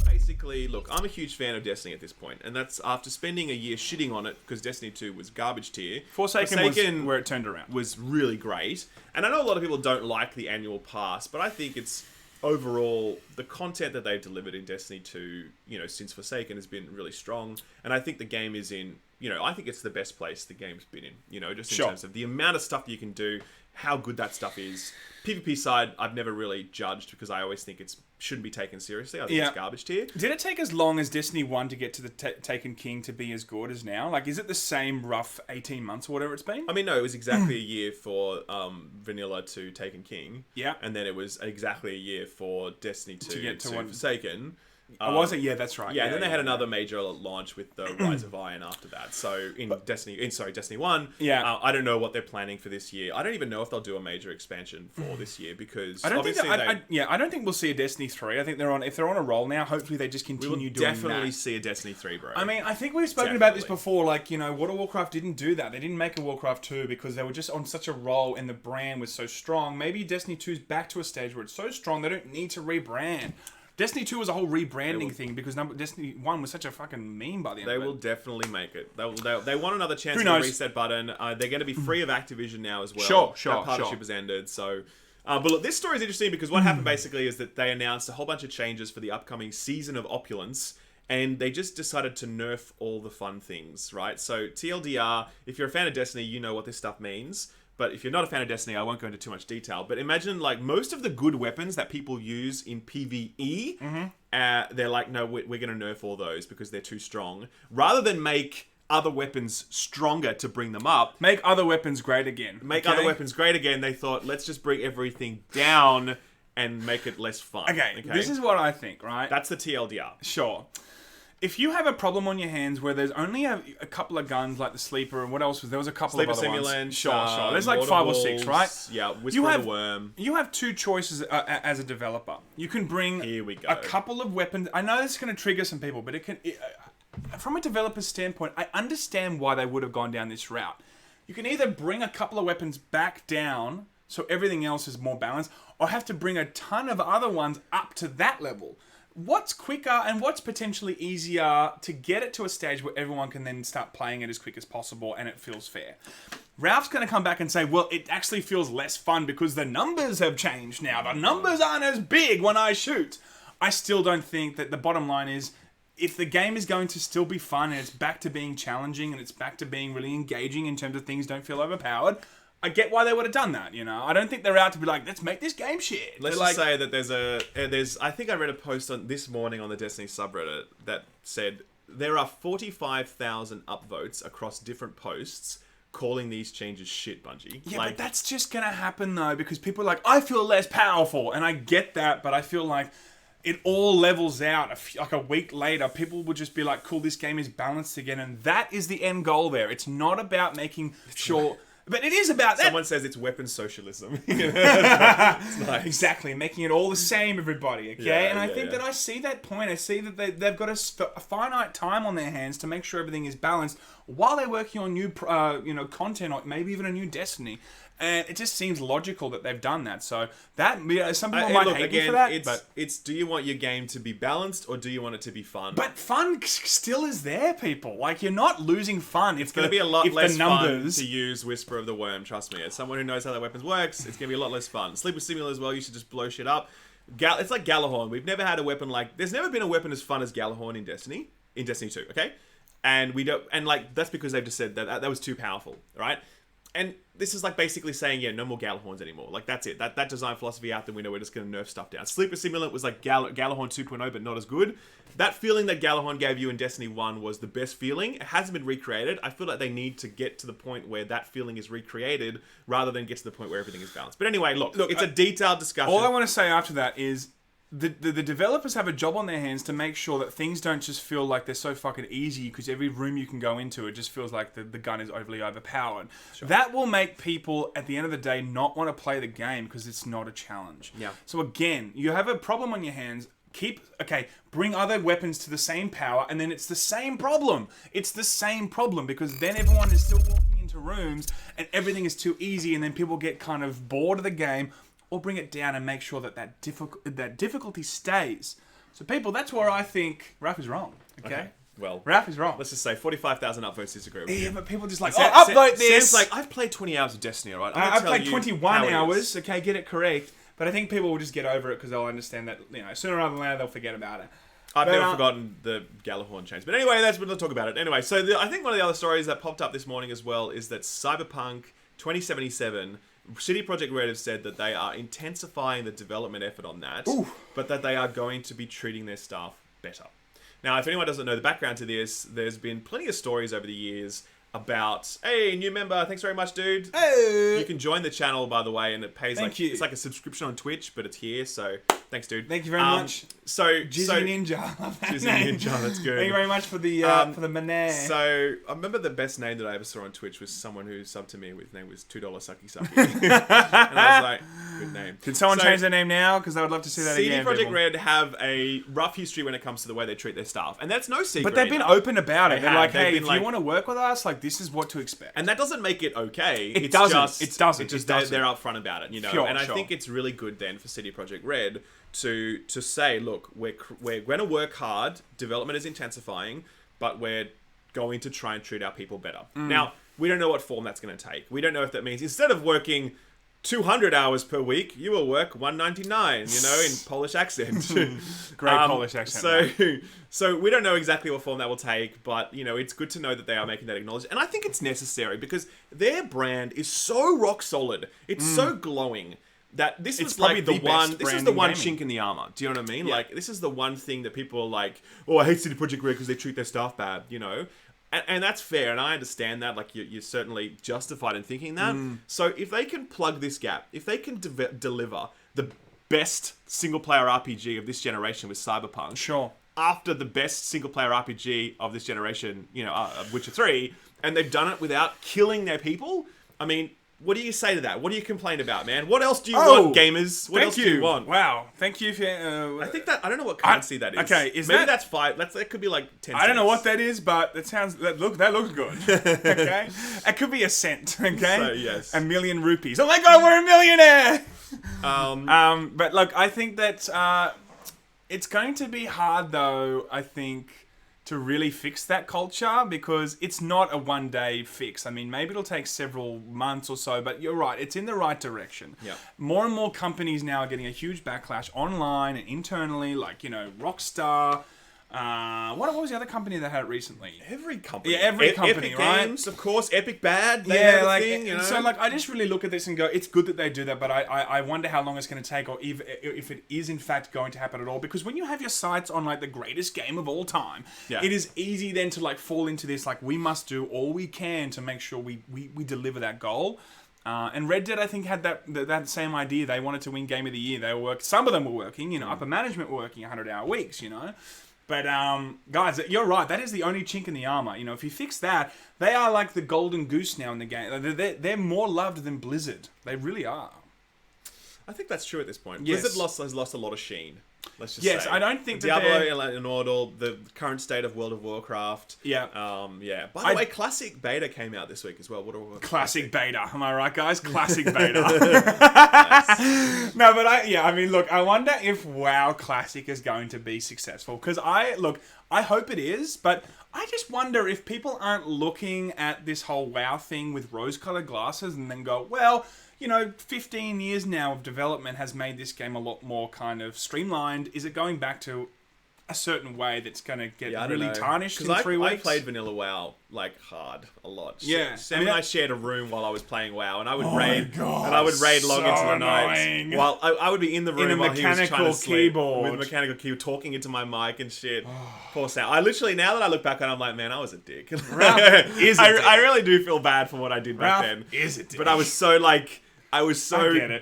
Speaker 2: basically... Look, I'm a huge fan of Destiny at this point, and that's after spending a year shitting on it because Destiny 2 was garbage tier.
Speaker 1: Forsaken was where it turned around.
Speaker 2: Was really great. And I know a lot of people don't like the annual pass, but I think it's... Overall, the content that they've delivered in Destiny 2, since Forsaken has been really strong. And I think the game is in, I think it's the best place the game's been in, just in terms of the amount of stuff you can do, how good that stuff is. PvP side, I've never really judged because I always think it shouldn't be taken seriously. I think it's garbage tier.
Speaker 1: Did it take as long as Destiny 1 to get to the Taken King to be as good as now? Like, is it the same rough 18 months or whatever it's been?
Speaker 2: I mean, no, it was exactly a year for Vanilla to Taken King.
Speaker 1: Yeah.
Speaker 2: And then it was exactly a year for Destiny 2 to get to Forsaken.
Speaker 1: Was it? Yeah, that's right.
Speaker 2: Yeah, and then they had another major launch with the Rise of Iron after that. So Destiny 1.
Speaker 1: Yeah,
Speaker 2: I don't know what they're planning for this year. I don't even know if they'll do a major expansion for this year because
Speaker 1: I don't think we'll see a Destiny 3. I think if they're on a roll now. Hopefully they just continue doing that.
Speaker 2: We will definitely see a Destiny 3, bro.
Speaker 1: I mean, I think we've spoken about this before. Like, World of Warcraft didn't do that. They didn't make a Warcraft 2 because they were just on such a roll and the brand was so strong. Maybe Destiny 2's back to a stage where it's so strong they don't need to rebrand. Destiny 2 was a whole rebranding thing because Destiny 1 was such a fucking meme by the end of it.
Speaker 2: They will definitely make it. They want another chance for the reset button. They're going to be free of Activision now as well.
Speaker 1: Sure.
Speaker 2: That partnership has ended. So, but look, this story is interesting because what happened basically is that they announced a whole bunch of changes for the upcoming Season of Opulence. And they just decided to nerf all the fun things, right? So, TLDR, if you're a fan of Destiny, you know what this stuff means. But if you're not a fan of Destiny, I won't go into too much detail. But imagine, like, most of the good weapons that people use in PvE, they're like, no, we're going to nerf all those because they're too strong. Rather than make other weapons stronger to bring them up.
Speaker 1: Make other weapons great again.
Speaker 2: Other weapons great again. They thought, let's just bring everything down and make it less fun.
Speaker 1: Okay, this is what I think, right?
Speaker 2: That's the TLDR.
Speaker 1: Sure. if you have a problem on your hands where there's only a couple of guns like the Sleeper and what else was there was a couple of other ones. Sure. There's like 5 or 6, right?
Speaker 2: Yeah, Whisper of the Worm.
Speaker 1: You have 2 choices as a developer. You can bring a couple of weapons. I know this is going to trigger some people, but from a developer's standpoint, I understand why they would have gone down this route. You can either bring a couple of weapons back down so everything else is more balanced, or have to bring a ton of other ones up to that level. What's quicker and what's potentially easier to get it to a stage where everyone can then start playing it as quick as possible and it feels fair? Ralph's going to come back and say, well, it actually feels less fun because the numbers have changed now. The numbers aren't as big when I shoot. I still don't think that the bottom line is, if the game is going to still be fun and it's back to being challenging and it's back to being really engaging in terms of things don't feel overpowered, I get why they would have done that, you know. I don't think they're out to be like, let's make this game shit.
Speaker 2: Let's just say that there's I think I read a post on this morning on the Destiny subreddit that said there are 45,000 upvotes across different posts calling these changes shit, Bungie.
Speaker 1: Yeah, but that's just going to happen though, because people are like, I feel less powerful. And I get that, but I feel like it all levels out. Like a week later, people will just be like, cool, this game is balanced again. And that is the end goal there. It's not about making sure... But it is about that.
Speaker 2: Someone says it's weapon socialism. It's
Speaker 1: nice. Exactly, making it all the same, everybody. Okay,
Speaker 2: yeah,
Speaker 1: and I think that I see that point. I see that they've got a finite time on their hands to make sure everything is balanced while they're working on new, content or maybe even a new Destiny. And it just seems logical that they've done that. So that some people might hate me for that.
Speaker 2: It's do you want your game to be balanced or do you want it to be fun?
Speaker 1: But fun still is there, people. Like, you're not losing fun.
Speaker 2: It's going to be a lot less fun to use Whisper of the Worm. Trust me. As someone who knows how that weapons works, it's going to be a lot less fun. Sleeper Simulator as well. You should just blow shit up. It's like Galahorn. We've never had a weapon like. There's never been a weapon as fun as Galahorn in Destiny 2. Okay, and we don't. And like that's because they've just said that was too powerful, right? And this is like basically saying, yeah, no more Galahorns anymore. Like, that's it. That design philosophy out the window. We're just going to nerf stuff down. Sleeper Simulant was like Galahorn 2.0, but not as good. That feeling that Galahorn gave you in Destiny 1 was the best feeling. It hasn't been recreated. I feel like they need to get to the point where that feeling is recreated rather than get to the point where everything is balanced. But anyway, look it's a detailed discussion.
Speaker 1: All I want to say after that is the developers have a job on their hands to make sure that things don't just feel like they're so fucking easy because every room you can go into, it just feels like the gun is overly overpowered. Sure. That will make people, at the end of the day, not want to play the game because it's not a challenge.
Speaker 2: Yeah.
Speaker 1: So again, you have a problem on your hands. Bring other weapons to the same power, and then it's the same problem. It's the same problem because then everyone is still walking into rooms and everything is too easy, and then people get kind of bored of the game. Or bring it down and make sure that difficulty stays. So people, that's where I think Raph is wrong. Okay?
Speaker 2: Well,
Speaker 1: Raph is wrong.
Speaker 2: Let's just say 45,000 upvotes disagree with you.
Speaker 1: Yeah, but people just like, upvote this.
Speaker 2: Sam's like, I've played 20 hours of Destiny, alright?
Speaker 1: I've played 21 hours. Okay, get it correct. But I think people will just get over it because they'll understand that, sooner rather than later they'll forget about it.
Speaker 2: I've never forgotten the Galahorn change. But anyway, we'll talk about it. Anyway, so I think one of the other stories that popped up this morning as well is that Cyberpunk 2077... CD Projekt Red have said that they are intensifying the development effort on that, but that they are going to be treating their staff better. Now, if anyone doesn't know the background to this, there's been plenty of stories over the years about, hey, new member, thanks very much, dude.
Speaker 1: Hey!
Speaker 2: You can join the channel, by the way, and it pays
Speaker 1: it's
Speaker 2: like a subscription on Twitch, but it's here, so thanks, dude.
Speaker 1: Thank you very much.
Speaker 2: Jizzy
Speaker 1: Ninja.
Speaker 2: Jizzy Ninja, that's good.
Speaker 1: Thank you very much for the manet.
Speaker 2: So, I remember the best name that I ever saw on Twitch was someone who subbed to me with name was $2 Sucky Sucky. And I was like, good name.
Speaker 1: Did someone change their name now? Because I would love to see that again.
Speaker 2: CD Projekt Red have a rough history when it comes to the way they treat their staff. And that's no secret.
Speaker 1: But they've been open about it. They're like, hey, if you want to work with us, like, this is what to expect.
Speaker 2: And that doesn't make it okay.
Speaker 1: It doesn't.
Speaker 2: They're upfront about it,
Speaker 1: Sure,
Speaker 2: I think it's really good then for CD Projekt Red to say, look, we're going to work hard. Development is intensifying, but we're going to try and treat our people better. Now, we don't know what form that's going to take. We don't know if that means instead of working 200 hours per week, you will work 199, in Polish accent.
Speaker 1: Great Polish accent.
Speaker 2: So we don't know exactly what form that will take, but, it's good to know that they are making that acknowledgement. And I think it's necessary because their brand is so rock solid. It's so glowing that this was like the one chink in the armor. Do you know what I mean?
Speaker 1: Yeah.
Speaker 2: Like, this is the one thing that people are like, oh, I hate CD Projekt Red because they treat their staff bad, And that's fair, and I understand that. Like, you're certainly justified in thinking that. So if they can plug this gap, if they can deliver the best single-player RPG of this generation with Cyberpunk,
Speaker 1: sure,
Speaker 2: after the best single-player RPG of this generation, Witcher 3, and they've done it without killing their people. I mean, what do you say to that? What do you complain about, man? What else do you want, gamers? What else do you want?
Speaker 1: Wow, thank you for...
Speaker 2: I think that... I don't know what currency that is.
Speaker 1: Okay,
Speaker 2: maybe that's 5... That could be like 10
Speaker 1: I don't know what that is, but that looks good. Okay? It could be a cent, okay?
Speaker 2: So, yes.
Speaker 1: A million rupees. Oh my god, we're a millionaire! But look, I think that it's going to be hard, though, I think, to really fix that culture, because it's not a one-day fix. I mean, maybe it'll take several months or so, but you're right, it's in the right direction.
Speaker 2: Yep.
Speaker 1: More and more companies now are getting a huge backlash online and internally, like, Rockstar. What was the other company that had it recently?
Speaker 2: Every company.
Speaker 1: Yeah, every company,
Speaker 2: Epic
Speaker 1: right?
Speaker 2: Games, of course. Epic Bad. They have a thing,
Speaker 1: So, I just really look at this and go, it's good that they do that, but I wonder how long it's going to take, or if it is in fact going to happen at all. Because when you have your sights on, the greatest game of all time, it is easy then to, fall into this, we must do all we can to make sure we deliver that goal. And Red Dead, I think, had that same idea. They wanted to win Game of the Year. Some of them were working, upper management were working 100-hour weeks, But, guys, you're right. That is the only chink in the armor. If you fix that, they are like the golden goose now in the game. They're more loved than Blizzard. They really are.
Speaker 2: I think that's true at this point.
Speaker 1: Yes.
Speaker 2: Blizzard has lost a lot of sheen. Let's just say.
Speaker 1: I don't think
Speaker 2: Diablo and Immortal, the current state of World of Warcraft.
Speaker 1: Yeah.
Speaker 2: By the way, Classic Beta came out this week as well.
Speaker 1: Classic Beta. Am I right, guys? Classic Beta. No, but I wonder if WoW Classic is going to be successful. Because I hope it is, but I just wonder if people aren't looking at this whole WoW thing with rose-colored glasses and then go, well, 15 years now of development has made this game a lot more kind of streamlined. Is it going back to a certain way that's going to get really tarnished in 3 weeks?
Speaker 2: I played Vanilla WoW hard a lot.
Speaker 1: Yeah,
Speaker 2: Sam and I shared a room while I was playing WoW, and I would raid long into the night. While I would be in the room
Speaker 1: in a
Speaker 2: while he was trying to sleep
Speaker 1: keyboard
Speaker 2: with a mechanical keyboard, talking into my mic and shit. Poor Sam. I literally, now that I look back on it, I'm like, man, I was a dick. I really do feel bad for what I did back then.
Speaker 1: Is it?
Speaker 2: But I was so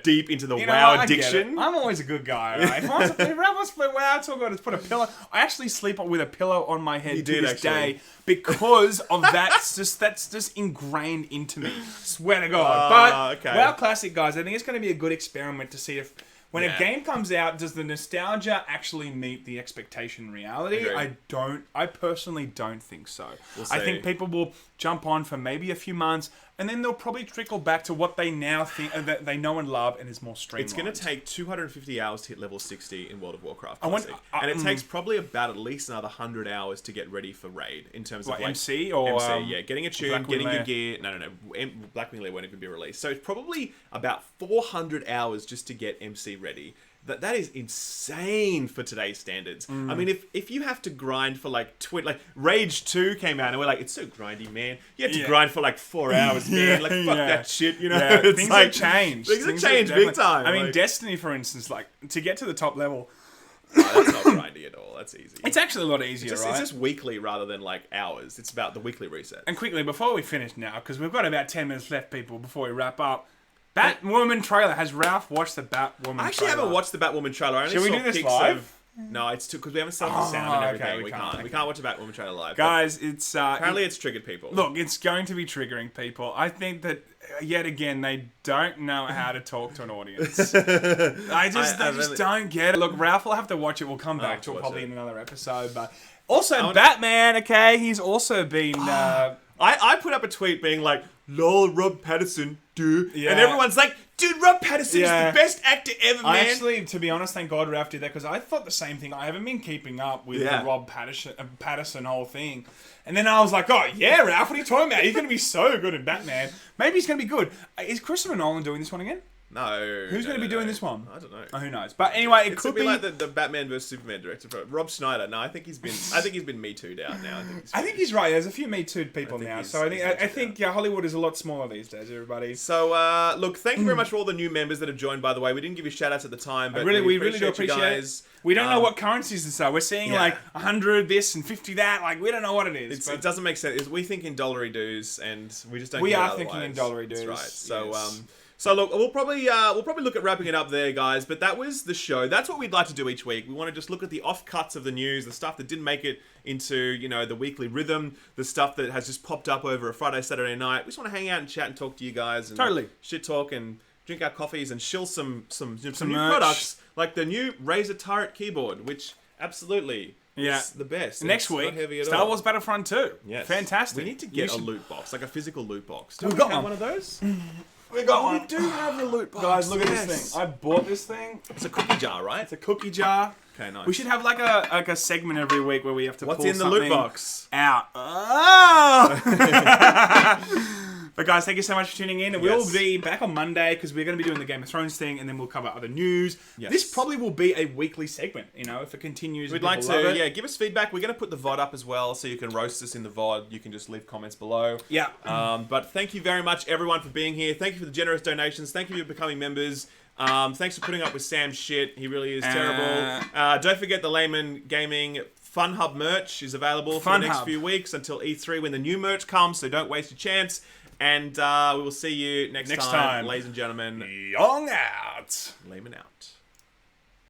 Speaker 2: deep into the WoW addiction.
Speaker 1: I'm always a good guy, right? If I want to play WoW, it's all good. Just put a pillow. I actually sleep with a pillow on my head to this day because of that. That's just ingrained into me. Swear to God. But WoW Classic, guys, I think it's going to be a good experiment to see if when a game comes out, does the nostalgia actually meet the expectation reality? I personally don't think so. I think people will jump on for maybe a few months, and then they'll probably trickle back to what they now think that they know and love, and is more streamlined.
Speaker 2: It's going to take 250 hours to hit level 60 in World of Warcraft Classic, and it takes probably about at least another 100 hours to get ready for raid in terms of
Speaker 1: MC or
Speaker 2: getting a tune, getting your gear. No, Blackwing Lair won't even be released, so it's probably about 400 hours just to get MC ready. That is insane for today's standards. I mean, if you have to grind for Rage 2 came out and we're like, it's so grindy, man. You have to grind for 4 hours, man. Fuck that shit,
Speaker 1: Things have changed.
Speaker 2: Things have changed big time.
Speaker 1: I mean, Destiny, for instance, to get to the top level.
Speaker 2: That's not grindy at all. That's easy.
Speaker 1: It's actually a lot easier, right?
Speaker 2: It's just weekly rather than hours. It's about the weekly reset.
Speaker 1: And quickly, before we finish now, because we've got about 10 minutes left, people, before we wrap up. Batwoman trailer. Has Ralph watched the Batwoman trailer?
Speaker 2: I actually haven't watched the Batwoman trailer. I only
Speaker 1: Should we do this live?
Speaker 2: No, it's too because we haven't set up the sound and everything. We can't watch a Batwoman trailer live.
Speaker 1: Guys, it's
Speaker 2: apparently it's triggered people.
Speaker 1: Look, it's going to be triggering people. I think that yet again they don't know how to talk to an audience. They just don't get it. Look, Ralph will have to watch it. We'll come back to it probably in another episode. But also Batman. Okay, he's also been.
Speaker 2: I put up a tweet being like, "Lol, Rob Pattinson, dude," and everyone's like, "Dude, Rob Pattinson is the best actor ever, man."
Speaker 1: Actually, to be honest, thank God Ralph did that because I thought the same thing. I haven't been keeping up with the Rob Pattinson whole thing, and then I was like, "Oh yeah, Ralph, what are you talking about? He's going to be so good in Batman. Maybe he's going to be good." Is Christopher Nolan doing this one again?
Speaker 2: No.
Speaker 1: Who's going to be doing this one?
Speaker 2: I don't know.
Speaker 1: Oh, who knows? But anyway, it could be
Speaker 2: like the Batman vs Superman director, Rob Schneider. No, I think he's been Me Too'd out now.
Speaker 1: I think he's right. There's a few Me Too'd people now, so I think Hollywood is a lot smaller these days. Everybody.
Speaker 2: So look, thank you very much for all the new members that have joined. By the way, we didn't give you shout outs at the time, but we really do appreciate it.
Speaker 1: We don't know what currencies this are. We're seeing 100 this and 50 that. We don't know what it is.
Speaker 2: It doesn't make sense. We think in dollary dues, and we just don't.
Speaker 1: We are thinking in dollary dues.
Speaker 2: That's right. So. So look, we'll probably look at wrapping it up there, guys. But that was the show. That's what we'd like to do each week. We want to just look at the offcuts of the news, the stuff that didn't make it into the weekly rhythm, the stuff that has just popped up over a Friday, Saturday night. We just want to hang out and chat and talk to you guys and
Speaker 1: Totally
Speaker 2: shit talk and drink our coffees and shill some new
Speaker 1: merch.
Speaker 2: products like the new Razer Turret keyboard, which absolutely.
Speaker 1: Yeah.
Speaker 2: It's the best.
Speaker 1: Next week, Star Wars Battlefront 2.
Speaker 2: Yes.
Speaker 1: Fantastic.
Speaker 2: We need to get a loot box, like a physical loot box.
Speaker 1: We've
Speaker 2: Do
Speaker 1: got
Speaker 2: we have
Speaker 1: one.
Speaker 2: one of those?
Speaker 1: We got
Speaker 2: We do have the loot box.
Speaker 1: Guys, look at
Speaker 2: Yes.
Speaker 1: this thing. I bought this thing.
Speaker 2: It's a cookie jar, right?
Speaker 1: It's a cookie jar.
Speaker 2: Okay, nice.
Speaker 1: We should have like a segment every week where we have to
Speaker 2: What's
Speaker 1: pull
Speaker 2: in the loot
Speaker 1: something
Speaker 2: box?
Speaker 1: out. Oh! But guys, thank you so much for tuning in. And we'll be back on Monday because we're going to be doing the Game of Thrones thing, and then we'll cover other news.
Speaker 2: Yes.
Speaker 1: This probably will be a weekly segment, if it continues.
Speaker 2: We'd like to, give us feedback. We're going to put the VOD up as well, so you can roast us in the VOD. You can just leave comments below.
Speaker 1: Yeah.
Speaker 2: But thank you very much, everyone, for being here. Thank you for the generous donations. Thank you for becoming members. Thanks for putting up with Sam's shit. He really is terrible. Don't forget the Laymen Gaming Fun Hub merch is available for the next few weeks until E3 when the new merch comes, so don't waste your chance. And we will see you next time, ladies and gentlemen.
Speaker 1: Young out.
Speaker 2: Laymen out.